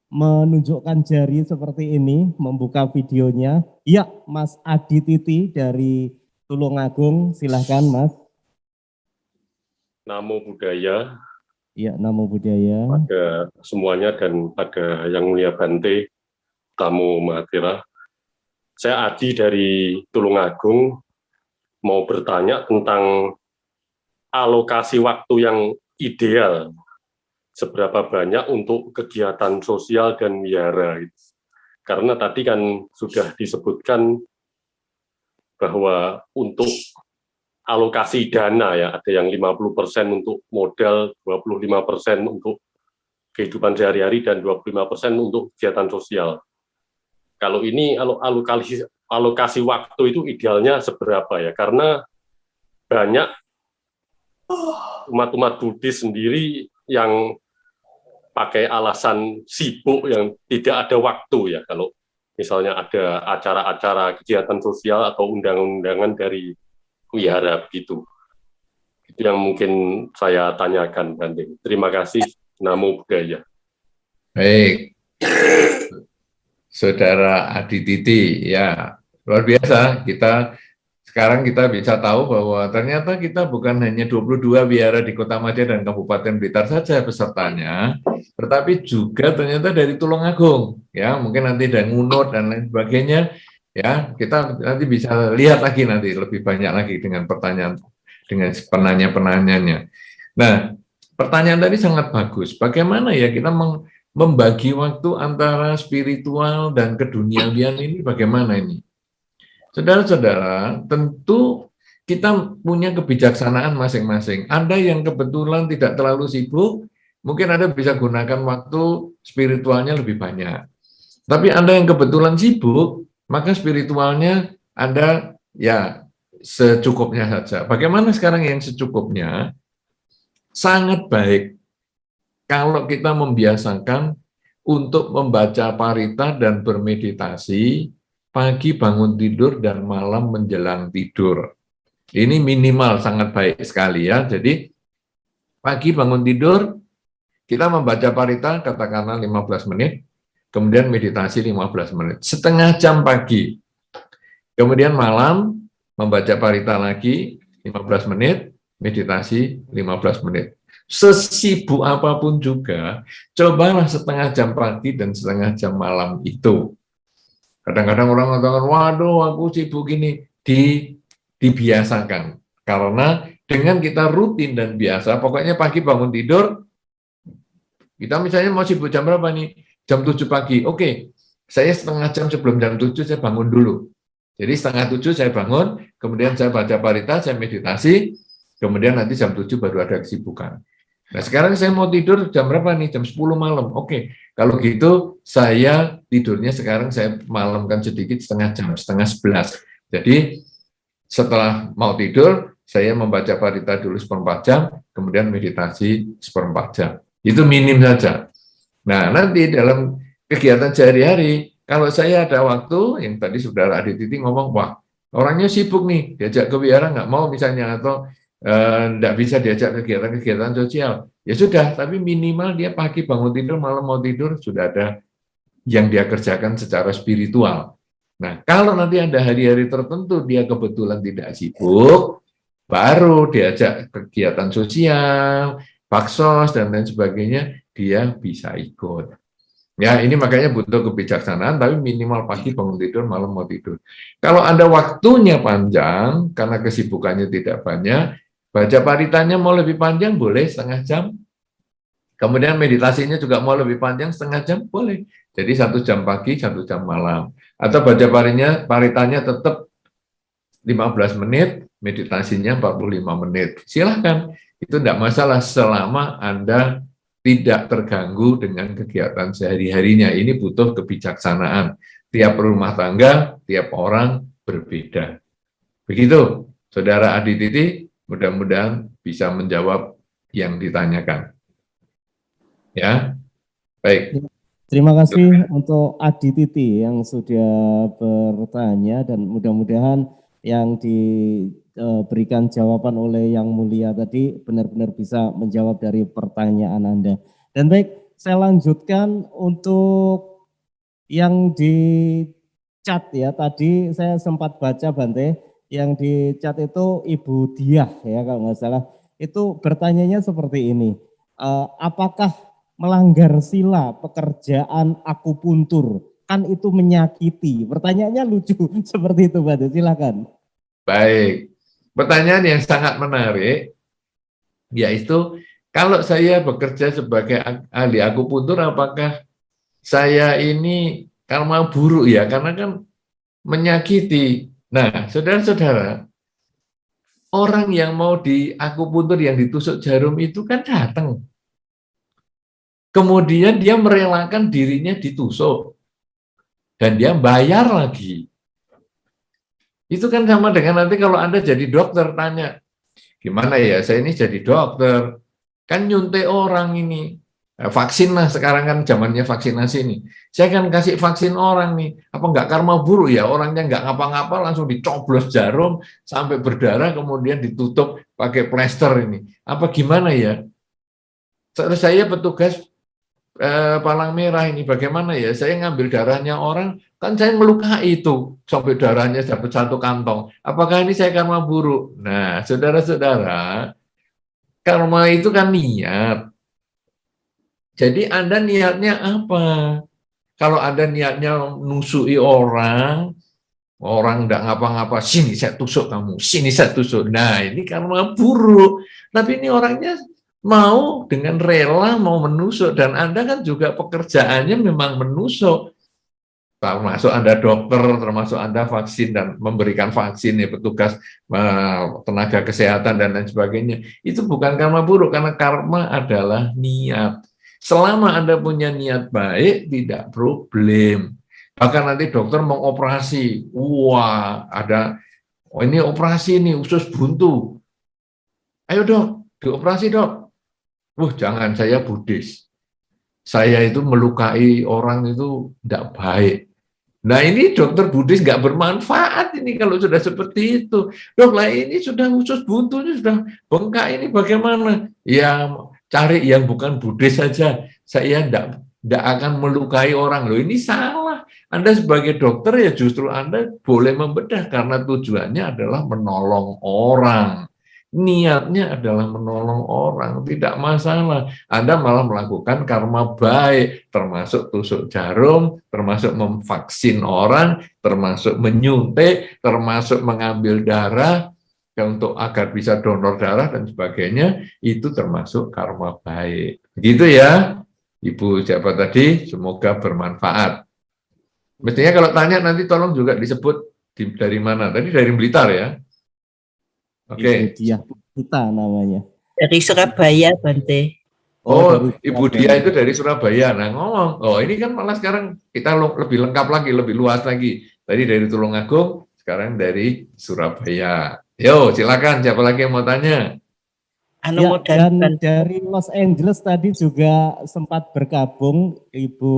menunjukkan jari seperti ini, membuka videonya. Ya, Mas Adi Titi dari Tulungagung, silahkan Mas. Namo Buddhaya. Ya, Namo Buddhaya. Pada semuanya dan pada Yang Mulia Bante, tamu Mahathira. Saya Adi dari Tulungagung, mau bertanya tentang alokasi waktu yang ideal. Seberapa banyak untuk kegiatan sosial dan wihara. Karena tadi kan sudah disebutkan bahwa untuk alokasi dana ya, ada yang 50% untuk modal, 25% untuk kehidupan sehari-hari, dan 25% untuk kegiatan sosial. Kalau ini alokasi waktu itu idealnya seberapa ya? Karena banyak umat-umat Buddhis sendiri yang pakai alasan sibuk yang tidak ada waktu ya, kalau misalnya ada acara-acara kegiatan sosial atau undangan-undangan dari wihara begitu. Itu yang mungkin saya tanyakan, Bante. Terima kasih. Namo Buddhaya. Baik, Saudara Adi Titi, ya luar biasa. Sekarang kita bisa tahu bahwa ternyata kita bukan hanya 22 wihara di Kota Madya dan Kabupaten Blitar saja pesertanya, tetapi juga ternyata dari Tulungagung, ya mungkin nanti dari Ngunut dan lain sebagainya, ya kita nanti bisa lihat lagi nanti lebih banyak lagi dengan pertanyaan dengan penanya-penanyanya. Nah, pertanyaan tadi sangat bagus. Bagaimana ya kita membagi waktu antara spiritual dan keduniawian ini? Bagaimana ini? Saudara-saudara, tentu kita punya kebijaksanaan masing-masing. Anda yang kebetulan tidak terlalu sibuk, mungkin Anda bisa gunakan waktu spiritualnya lebih banyak. Tapi Anda yang kebetulan sibuk, maka spiritualnya Anda ya secukupnya saja. Bagaimana sekarang yang secukupnya? Sangat baik kalau kita membiasakan untuk membaca parita dan bermeditasi pagi bangun tidur dan malam menjelang tidur. Ini minimal sangat baik sekali ya. Jadi pagi bangun tidur kita membaca parita katakanlah 15 menit, kemudian meditasi 15 menit, setengah jam pagi. Kemudian malam membaca parita lagi 15 menit, meditasi 15 menit. Sesibuk apapun juga, cobalah setengah jam pagi dan setengah jam malam itu. Kadang-kadang orang mengatakan, waduh aku sibuk gini, dibiasakan. Karena dengan kita rutin dan biasa, pokoknya pagi bangun tidur, kita misalnya mau sibuk jam berapa nih? Jam 7 pagi, oke, saya setengah jam sebelum jam 7 saya bangun dulu. Jadi setengah 7 saya bangun, kemudian saya baca parita, saya meditasi, kemudian nanti jam 7 baru ada kesibukan. Nah sekarang saya mau tidur jam berapa nih? Jam 10 malam. Oke, kalau gitu saya tidurnya sekarang saya malamkan sedikit setengah jam, setengah 11. Jadi setelah mau tidur, saya membaca parita dulu seperempat jam, kemudian meditasi seperempat jam. Itu minim saja. Nah nanti dalam kegiatan sehari-hari, kalau saya ada waktu, yang tadi Saudara Adi Titi ngomong, wah orangnya sibuk nih, diajak ke wihara nggak mau misalnya, atau tidak bisa diajak kegiatan-kegiatan sosial, ya sudah, tapi minimal dia pagi bangun tidur, malam mau tidur, sudah ada yang dia kerjakan secara spiritual. Nah, kalau nanti ada hari-hari tertentu dia kebetulan tidak sibuk, baru diajak kegiatan sosial, baksos, dan lain sebagainya, dia bisa ikut. Ya, ini makanya butuh kebijaksanaan, tapi minimal pagi bangun tidur, malam mau tidur. Kalau Anda waktunya panjang, karena kesibukannya tidak banyak, baca paritanya mau lebih panjang, boleh setengah jam. Kemudian meditasinya juga mau lebih panjang, setengah jam, boleh. Jadi 1 jam pagi, 1 jam malam. Atau baca paritanya tetap 15 menit, meditasinya 45 menit. Silahkan, itu tidak masalah selama Anda tidak terganggu dengan kegiatan sehari-harinya. Ini butuh kebijaksanaan. Tiap rumah tangga, tiap orang berbeda. Begitu, Saudara Adi Titi, mudah-mudahan bisa menjawab yang ditanyakan. Ya, baik. Terima kasih untuk Adi Titi yang sudah bertanya, dan mudah-mudahan yang diberikan jawaban oleh Yang Mulia tadi benar-benar bisa menjawab dari pertanyaan Anda. Dan baik, saya lanjutkan untuk yang di chat ya. Tadi saya sempat baca, Bante, yang di chat itu Ibu Diah ya kalau nggak salah. Itu bertanyanya seperti ini. Apakah melanggar sila pekerjaan akupuntur? Kan itu menyakiti. Pertanyaannya lucu seperti itu, Bante. Silakan. Baik. Pertanyaan yang sangat menarik, yaitu kalau saya bekerja sebagai ahli akupuntur, apakah saya ini karma buruk ya? Karena kan menyakiti. Nah, saudara-saudara, orang yang mau di akupuntur yang ditusuk jarum itu kan datang. Kemudian dia merelakan dirinya ditusuk. Dan dia bayar lagi. Itu kan sama dengan nanti kalau Anda jadi dokter, tanya, gimana ya, saya ini jadi dokter, kan nyuntik orang ini. Vaksin lah, sekarang kan zamannya vaksinasi nih. Saya kan kasih vaksin orang nih, apa enggak karma buruk ya, orangnya enggak ngapa-ngapa langsung dicoblos jarum sampai berdarah kemudian ditutup pakai plester ini. Apa gimana ya? Saya petugas palang merah ini bagaimana ya, saya ngambil darahnya orang, kan saya melukai itu sampai darahnya dapat satu kantong. Apakah ini saya karma buruk? Nah, saudara-saudara, karma itu kan niat. Jadi Anda niatnya apa? Kalau Anda niatnya nusui orang enggak ngapa-ngapa, sini saya tusuk kamu, sini saya tusuk. Nah, ini karma buruk. Tapi ini orangnya mau dengan rela mau menusuk, dan Anda kan juga pekerjaannya memang menusuk. Termasuk Anda dokter, termasuk Anda vaksin dan memberikan vaksin ya, petugas tenaga kesehatan dan lain sebagainya. Itu bukan karma buruk, karena karma adalah niat. Selama Anda punya niat baik, tidak problem. Bahkan nanti dokter mau operasi, wah ini operasi nih usus buntu. Ayo dok, dioperasi dok. Jangan, saya Buddhis. Saya itu melukai orang itu tidak baik. Nah ini dokter Buddhis nggak bermanfaat ini kalau sudah seperti itu. Dok lah ini sudah usus buntu, ini sudah bengkak, ini bagaimana? Ya cari yang bukan Buddhis saja. Saya tidak akan melukai orang. Loh ini salah. Anda sebagai dokter ya justru Anda boleh membedah karena tujuannya adalah menolong orang. Niatnya adalah menolong orang, tidak masalah. Anda malah melakukan karma baik, termasuk tusuk jarum, termasuk memvaksin orang, termasuk menyuntik, termasuk mengambil darah untuk agar bisa donor darah dan sebagainya, itu termasuk karma baik. Begitu ya, Ibu siapa tadi, semoga bermanfaat. Mestinya kalau tanya nanti tolong juga disebut dari mana. Tadi dari Blitar ya. Oke. Ibu Diah kita namanya. Dari Surabaya, Bante. Oh, Ibu Diah itu dari Surabaya. Nah, ngomong, ini kan malah sekarang kita lebih lengkap lagi, lebih luas lagi. Tadi dari Tulungagung, sekarang dari Surabaya. Yo, silakan. Siapa lagi yang mau tanya? Dan dari Los Angeles tadi juga sempat bergabung Ibu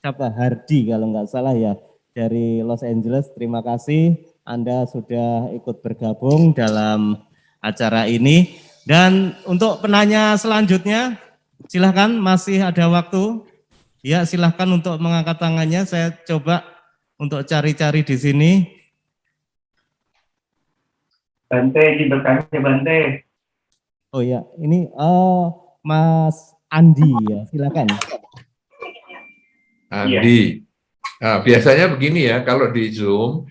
Hardi kalau nggak salah ya, dari Los Angeles. Terima kasih Anda sudah ikut bergabung dalam acara ini. Dan untuk penanya selanjutnya, silahkan, masih ada waktu. Ya, silahkan untuk mengangkat tangannya. Saya coba untuk cari-cari di sini. Bante, bertanya Bante. Oh ya, ini Mas Andi ya, silakan. Andi. Nah, biasanya begini ya, kalau di Zoom,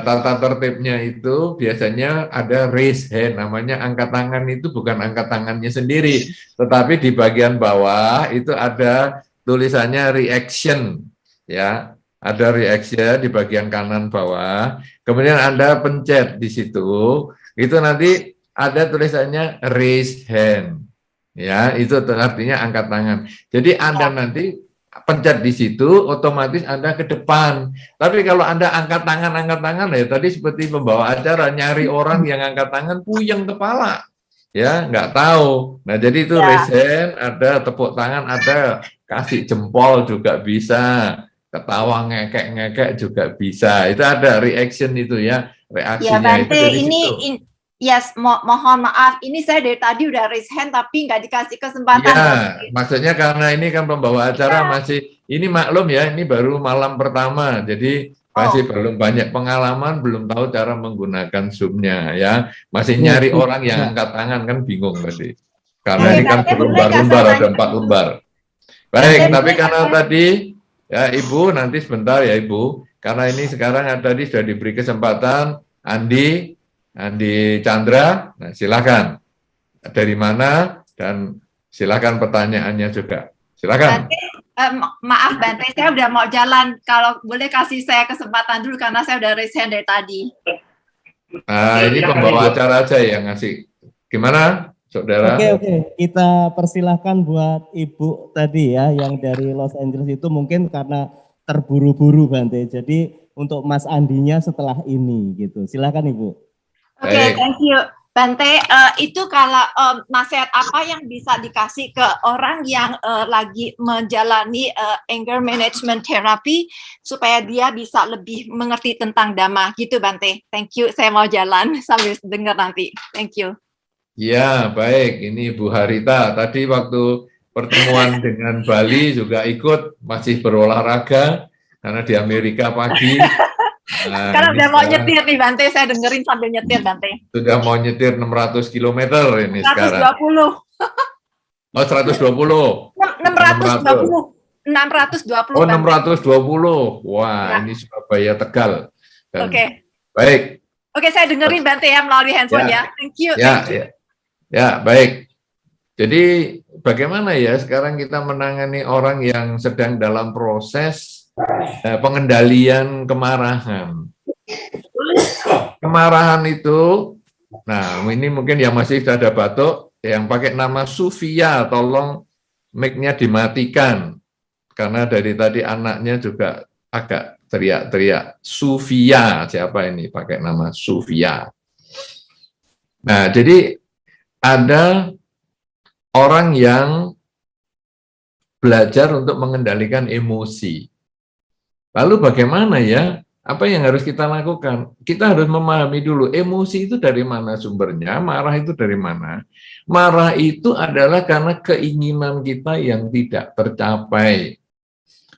tata tertibnya itu biasanya ada raise hand, namanya angkat tangan. Itu bukan angkat tangannya sendiri, tetapi di bagian bawah itu ada tulisannya reaction, ya, ada reaction di bagian kanan bawah. Kemudian Anda pencet di situ, itu nanti ada tulisannya raise hand, ya, itu artinya angkat tangan. Jadi Anda nanti pencet di situ, otomatis Anda ke depan. Tapi kalau Anda angkat tangan ya tadi seperti pembawa acara, nyari orang yang angkat tangan, puyeng kepala. ya nggak tahu. Nah jadi itu Ya. raise hand, ada tepuk tangan, ada kasih jempol juga bisa, ketawa ngekek-ngekek juga bisa. Itu ada reaction itu ya, Ya reaksinya itu Bante, dari ini situ. yes, mohon maaf, ini saya dari tadi udah raise hand tapi nggak dikasih kesempatan. Iya, Bante. maksudnya karena ini kan pembawa acara masih, ini maklum ya, ini baru malam pertama, jadi masih belum banyak pengalaman, belum tahu cara menggunakan Zoom-nya ya, masih nyari orang yang angkat tangan kan bingung tadi, karena Oke, ini kan Bante, boleh nggak berlembar-lembar, saya ada tanya? 4 lembar. Baik, Bante, tapi boleh karena nggak? tadi ya Ibu nanti sebentar ya Ibu, karena ini sekarang tadi sudah diberi kesempatan Andi Chandra, nah silakan dari mana dan silakan pertanyaannya juga. Silakan. Bante, maaf Bante, saya udah mau jalan. Kalau boleh kasih saya kesempatan dulu karena saya udah raise hand dari tadi. Nah, ini pembawa acara aja yang ngasih. Gimana, saudara? Oke, kita persilahkan buat Ibu tadi ya, yang dari Los Angeles itu mungkin karena terburu-buru Bante. Jadi untuk Mas Andinya setelah ini gitu. Silakan Ibu. Oke, Baik. thank you. Bante, itu kalau nasihat apa yang bisa dikasih ke orang yang lagi menjalani anger management therapy supaya dia bisa lebih mengerti tentang Dhamma gitu Bante. Thank you, saya mau jalan sambil dengar nanti. Thank you. Ya, baik. Ini Bu Harita. Tadi waktu pertemuan dengan Bali juga ikut, masih berolahraga karena di Amerika pagi. Nah, Sekarang ini udah mau sekarang nyetir nih Bante, saya dengerin sambil nyetir Bante. sudah mau nyetir 600 km ini 120. sekarang. Oh, 120. 620. 620. Oh, Bante. 620. Wah, Ya. ini Surabaya Tegal. Dan- Oke. Baik. Oke, saya dengerin Bante ya melalui handphone ya. Thank you. Ya, Thank you. ya, baik. Jadi bagaimana ya sekarang kita menangani orang yang sedang dalam proses pengendalian kemarahan. Kemarahan itu, nah ini mungkin yang masih ada batuk, yang pakai nama Sufia, tolong mic-nya dimatikan. Karena dari tadi anaknya juga agak teriak-teriak. Sufia, siapa ini pakai nama Sufia? Nah, jadi ada orang yang belajar untuk mengendalikan emosi. Lalu bagaimana ya? Apa yang harus kita lakukan? Kita harus memahami dulu emosi itu dari mana sumbernya, marah itu dari mana. Marah itu adalah karena keinginan kita yang tidak tercapai.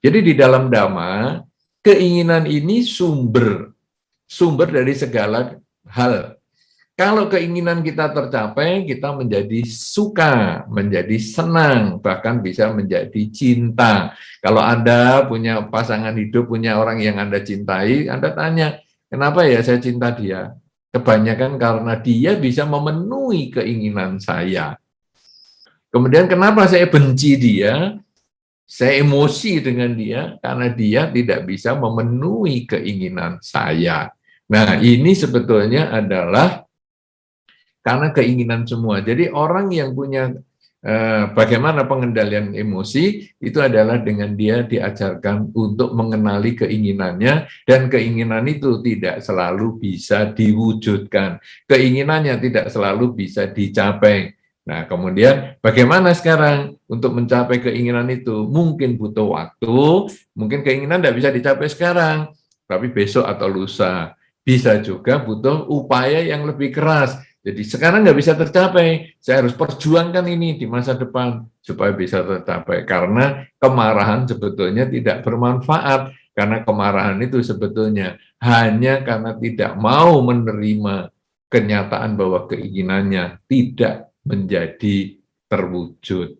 Jadi di dalam Dhamma, keinginan ini sumber dari segala hal. Kalau keinginan kita tercapai, kita menjadi suka, menjadi senang, bahkan bisa menjadi cinta. Kalau Anda punya pasangan hidup, punya orang yang Anda cintai, Anda tanya, kenapa ya saya cinta dia? Kebanyakan karena dia bisa memenuhi keinginan saya. Kemudian kenapa saya benci dia? Saya emosi dengan dia karena dia tidak bisa memenuhi keinginan saya. Nah, ini sebetulnya adalah karena keinginan semua. Jadi orang yang punya bagaimana pengendalian emosi itu adalah dengan dia diajarkan untuk mengenali keinginannya, dan keinginan itu tidak selalu bisa diwujudkan. Keinginannya tidak selalu bisa dicapai. Nah, kemudian bagaimana sekarang untuk mencapai keinginan itu? Mungkin butuh waktu, mungkin keinginan tidak bisa dicapai sekarang, tapi besok atau lusa. Bisa juga butuh upaya yang lebih keras. Jadi sekarang nggak bisa tercapai, saya harus perjuangkan ini di masa depan supaya bisa tercapai. Karena kemarahan sebetulnya tidak bermanfaat, karena kemarahan itu sebetulnya hanya karena tidak mau menerima kenyataan bahwa keinginannya tidak menjadi terwujud.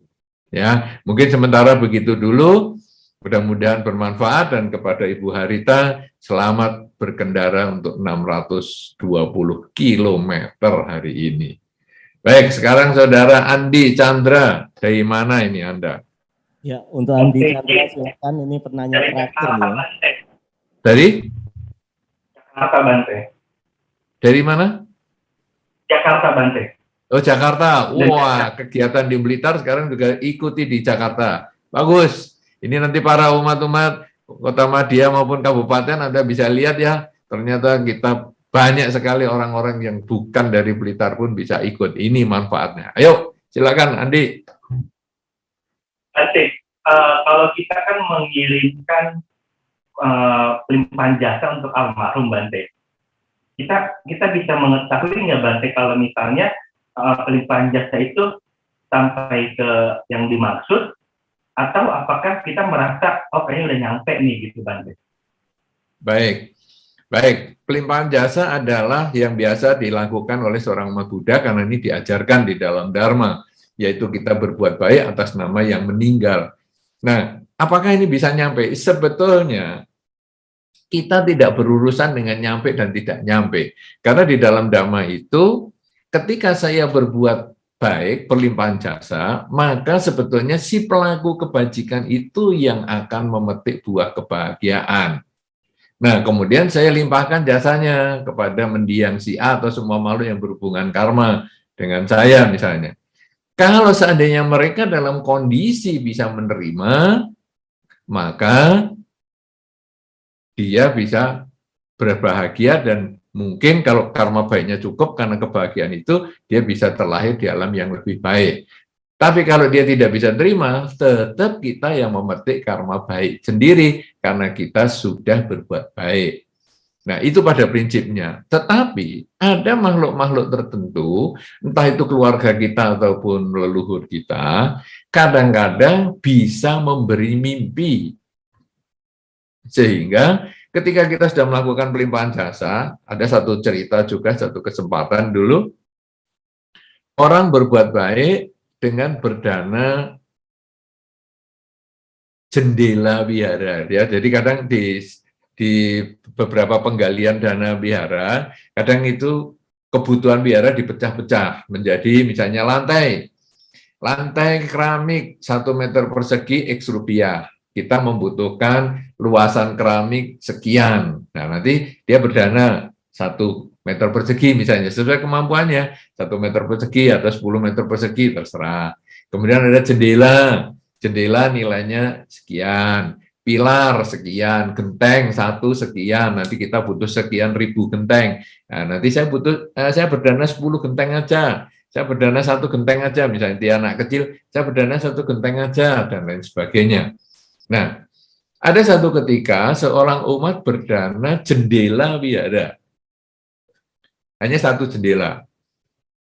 Ya, mungkin sementara begitu dulu. Mudah-mudahan bermanfaat, dan kepada Ibu Harita, selamat berkendara untuk 620 km hari ini. Baik, sekarang Saudara Andi Chandra, dari mana ini Anda? Ya, untuk Andi Chandra silakan, ini penanya terakhir ya. Dari? Jakarta, Bante. Dari mana? Jakarta, Bante. Oh, Jakarta. Wah, kegiatan di Blitar sekarang juga ikuti di Jakarta. Bagus. Ini nanti para umat-umat Kota Madya maupun kabupaten Anda bisa lihat ya, ternyata kita Banyak sekali orang-orang yang bukan dari Blitar pun bisa ikut. Ini manfaatnya. Ayo, silakan Andi. Bante, kalau kita kan mengirimkan pelimpahan jasa untuk almarhum Bante, kita bisa mengetahui nggak Bante kalau misalnya pelimpahan jasa itu sampai ke yang dimaksud, atau apakah kita merasa oh kayaknya udah nyampe nih gitu Bante? Baik. Pelimpahan jasa adalah yang biasa dilakukan oleh seorang umat Buddha karena ini diajarkan di dalam Dharma, yaitu kita berbuat baik atas nama yang meninggal. Nah, apakah ini bisa nyampe? Sebetulnya kita tidak berurusan dengan nyampe dan tidak nyampe. Karena di dalam Dhamma itu, ketika saya berbuat baik, perlimpahan jasa, maka sebetulnya si pelaku kebajikan itu yang akan memetik buah kebahagiaan. Nah, kemudian saya limpahkan jasanya kepada mendiang si A atau semua makhluk yang berhubungan karma dengan saya misalnya. Kalau seandainya mereka dalam kondisi bisa menerima, maka dia bisa berbahagia dan mungkin kalau karma baiknya cukup karena kebahagiaan itu, dia bisa terlahir di alam yang lebih baik. Tapi kalau dia tidak bisa terima, tetap kita yang memetik karma baik sendiri karena kita sudah berbuat baik. Nah, itu pada prinsipnya. Tetapi ada makhluk-makhluk tertentu, entah itu keluarga kita ataupun leluhur kita, kadang-kadang bisa memberi mimpi. Sehingga ketika kita sudah melakukan pelimpahan jasa, ada satu cerita juga, satu kesempatan dulu, orang berbuat baik dengan berdana jendela wihara, ya. Jadi kadang di beberapa penggalian dana wihara, kadang itu kebutuhan wihara dipecah-pecah menjadi misalnya lantai keramik 1 meter persegi X rupiah. Kita membutuhkan luasan keramik sekian. Nah, nanti dia berdana 1 meter persegi misalnya, sesuai kemampuannya, 1 meter persegi atau 10 meter persegi, terserah. Kemudian ada jendela nilainya sekian, pilar sekian, genteng 1 sekian, nanti kita butuh sekian ribu genteng. Nah, nanti saya berdana 10 genteng aja, saya berdana 1 genteng aja, misalnya dia anak kecil, saya berdana 1 genteng aja, dan lain sebagainya. Nah, ada satu ketika seorang umat berdana jendela wihara. Hanya 1 jendela,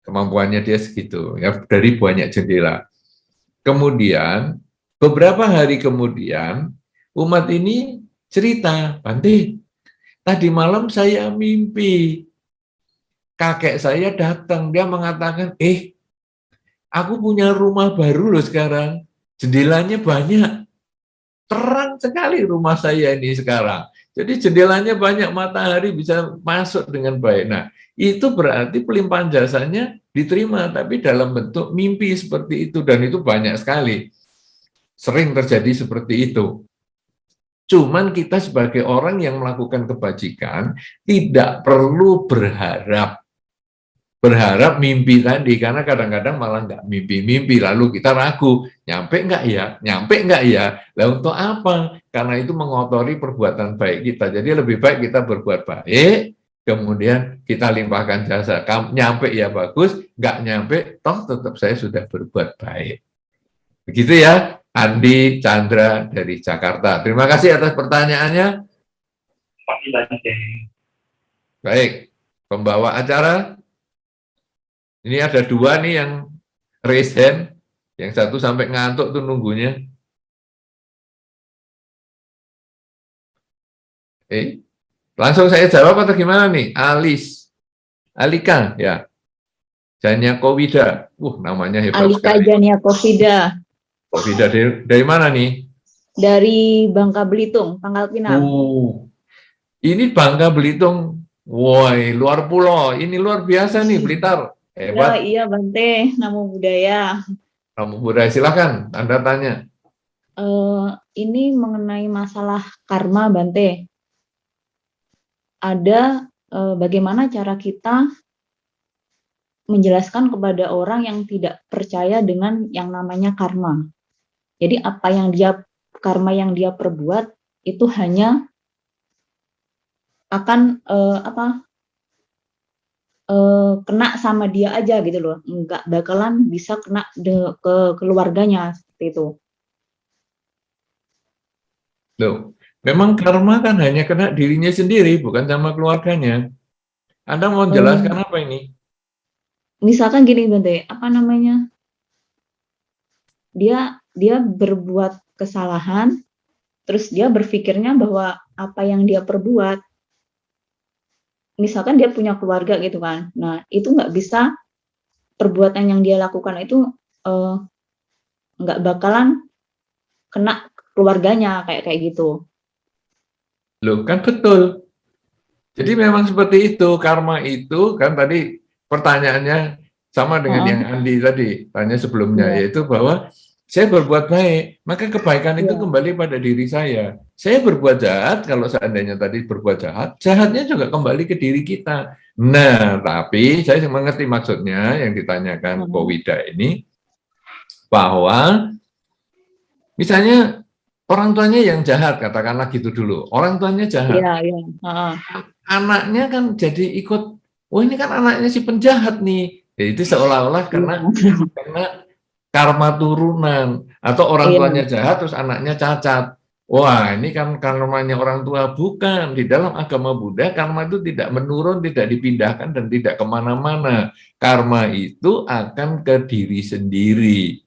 kemampuannya dia segitu, ya, dari banyak jendela. Kemudian, beberapa hari kemudian, umat ini cerita, Bante, tadi malam saya mimpi, kakek saya datang, dia mengatakan, aku punya rumah baru loh sekarang, jendelanya banyak, terang sekali rumah saya ini sekarang. Jadi jendelanya banyak, matahari bisa masuk dengan baik. Nah, itu berarti pelimpahan jasanya diterima, tapi dalam bentuk mimpi seperti itu, dan itu banyak sekali. Sering terjadi seperti itu. Cuman kita sebagai orang yang melakukan kebajikan tidak perlu berharap mimpi tadi, karena kadang-kadang malah nggak mimpi-mimpi, lalu kita ragu, nyampe nggak ya? Lah untuk apa? Karena itu mengotori perbuatan baik kita. Jadi lebih baik kita berbuat baik, kemudian kita limpahkan jasa. Nyampe ya bagus, nggak nyampe, toh tetap saya sudah berbuat baik. Begitu ya, Andi Chandra dari Jakarta. Terima kasih atas pertanyaannya. Baik, pembawa acara. Ini ada 2 nih yang raise hand, yang 1 sampai ngantuk tuh nunggunya. Langsung saya jawab atau gimana nih? Alika, ya. Janyakowida. Namanya hebat Alika sekali. Janyakowida. Kowida dari mana nih? Dari Bangka Belitung, Pangkal Pinang. Ini Bangka Belitung. Woi, luar pulau. Ini luar biasa nih, Blitar. Hebat. Iya, Bante, Namo Buddhaya. Namo Buddhaya, silakan Anda tanya. Ini mengenai masalah karma, Bante. Ada bagaimana cara kita menjelaskan kepada orang yang tidak percaya dengan yang namanya karma. Jadi karma yang dia perbuat itu hanya akan kena sama dia aja gitu loh, nggak bakalan bisa kena ke keluarganya seperti itu. Loh, memang karma kan hanya kena dirinya sendiri, bukan sama keluarganya. Anda mau jelaskan apa ini? Misalkan gini Bante, apa namanya? Dia berbuat kesalahan, terus dia berpikirnya bahwa apa yang dia perbuat, misalkan dia punya keluarga gitu kan, nah itu nggak bisa, perbuatan yang dia lakukan itu nggak bakalan kena keluarganya kayak gitu. Loh, kan betul. Jadi memang seperti itu, karma itu kan tadi pertanyaannya sama dengan yang Andi tadi tanya sebelumnya, yaitu bahwa saya berbuat baik, maka kebaikan itu kembali pada diri saya. Saya berbuat jahat, kalau seandainya tadi berbuat jahat, jahatnya juga kembali ke diri kita. Nah, tapi saya mengerti maksudnya yang ditanyakan Ko Wida ini, bahwa misalnya orang tuanya yang jahat, katakanlah gitu dulu, orang tuanya jahat. Anaknya kan jadi ikut, oh ini kan anaknya si penjahat nih. Ya, itu seolah-olah karena karma turunan, atau orang tuanya jahat terus anaknya cacat. Wah, ini kan karmanya orang tua. Bukan. Di dalam agama Buddha, karma itu tidak menurun, tidak dipindahkan, dan tidak kemana-mana. Karma itu akan ke diri sendiri.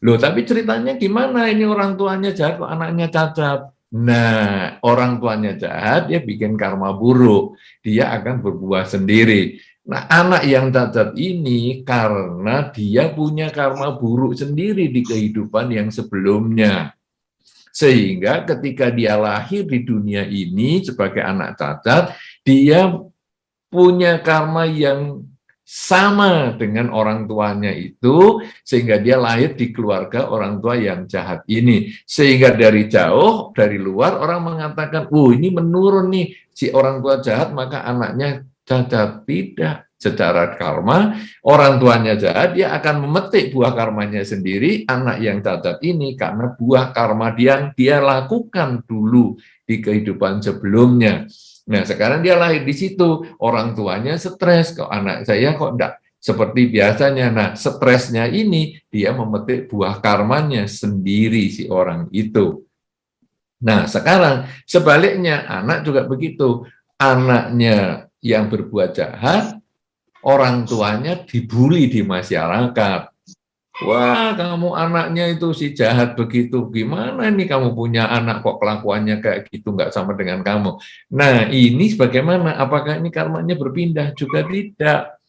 Loh, tapi ceritanya gimana? Ini orang tuanya jahat, anaknya cacat. Nah, orang tuanya jahat, dia bikin karma buruk. Dia akan berbuah sendiri. Nah, anak yang cacat ini karena dia punya karma buruk sendiri di kehidupan yang sebelumnya. Sehingga ketika dia lahir di dunia ini sebagai anak cacat, dia punya karma yang sama dengan orang tuanya itu, sehingga dia lahir di keluarga orang tua yang jahat ini. Sehingga dari jauh, dari luar orang mengatakan, ini menurun nih, si orang tua jahat maka anaknya cacat. Tidak. Secara karma, orang tuanya jahat, dia akan memetik buah karmanya sendiri, anak yang cacat ini, karena buah karma yang dia lakukan dulu di kehidupan sebelumnya. Nah, sekarang dia lahir di situ, orang tuanya stres, kok anak saya kok enggak seperti biasanya. Nah, stresnya ini dia memetik buah karmanya sendiri si orang itu. Nah, sekarang sebaliknya anak juga begitu. Anaknya yang berbuat jahat, orang tuanya dibully di masyarakat. Wah, kamu anaknya itu si jahat begitu. Gimana nih kamu punya anak kok kelakuannya kayak gitu, nggak sama dengan kamu. Nah, ini bagaimana? Apakah ini karmanya berpindah? Juga tidak.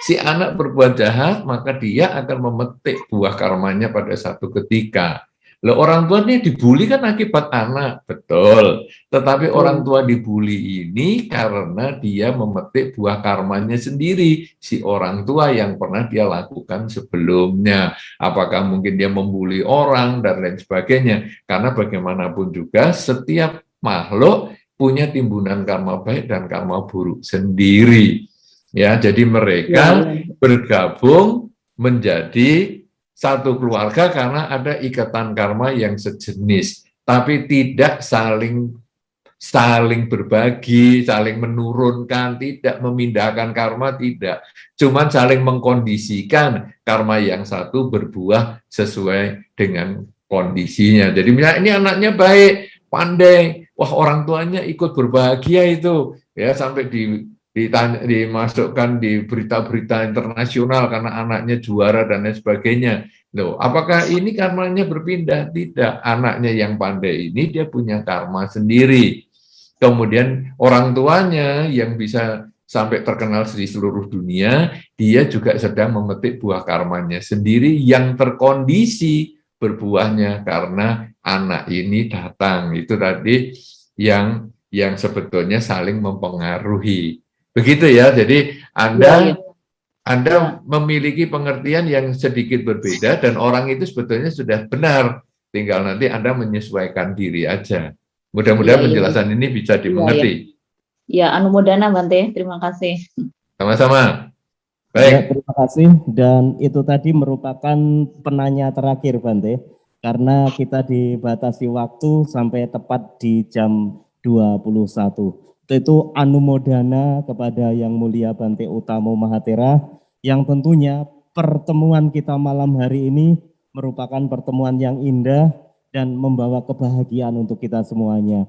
Si anak berbuat jahat, maka dia akan memetik buah karmanya pada satu ketika. Loh, orang tua ini dibully kan akibat anak, betul. Tetapi orang tua dibully ini karena dia memetik buah karmanya sendiri, si orang tua yang pernah dia lakukan sebelumnya. Apakah mungkin dia membuli orang dan lain sebagainya. Karena bagaimanapun juga setiap makhluk punya timbunan karma baik dan karma buruk sendiri. Ya, jadi mereka bergabung menjadi satu keluarga karena ada ikatan karma yang sejenis, tapi tidak saling berbagi, saling menurunkan, tidak memindahkan karma, tidak. Cuman saling mengkondisikan karma yang satu berbuah sesuai dengan kondisinya. Jadi misalnya ini anaknya baik, pandai, wah orang tuanya ikut berbahagia itu, ya sampai dimasukkan di berita-berita internasional karena anaknya juara dan lain sebagainya. Loh, apakah ini karmanya berpindah? Tidak. Anaknya yang pandai ini dia punya karma sendiri. Kemudian orang tuanya yang bisa sampai terkenal di seluruh dunia, dia juga sedang memetik buah karmanya sendiri yang terkondisi berbuahnya karena anak ini datang. Itu tadi yang sebetulnya saling mempengaruhi. Begitu ya, jadi Anda memiliki pengertian yang sedikit berbeda dan orang itu sebetulnya sudah benar, tinggal nanti Anda menyesuaikan diri aja. Mudah-mudahan penjelasan ini bisa dimengerti. Ya, anumodana Bante, terima kasih. Sama-sama. Baik. Ya, terima kasih, dan itu tadi merupakan penanya terakhir Bante, karena kita dibatasi waktu sampai tepat di jam 21. Itu Itu anumodana kepada Yang Mulia Bante Utamo Mahathira, yang tentunya pertemuan kita malam hari ini merupakan pertemuan yang indah dan membawa kebahagiaan untuk kita semuanya.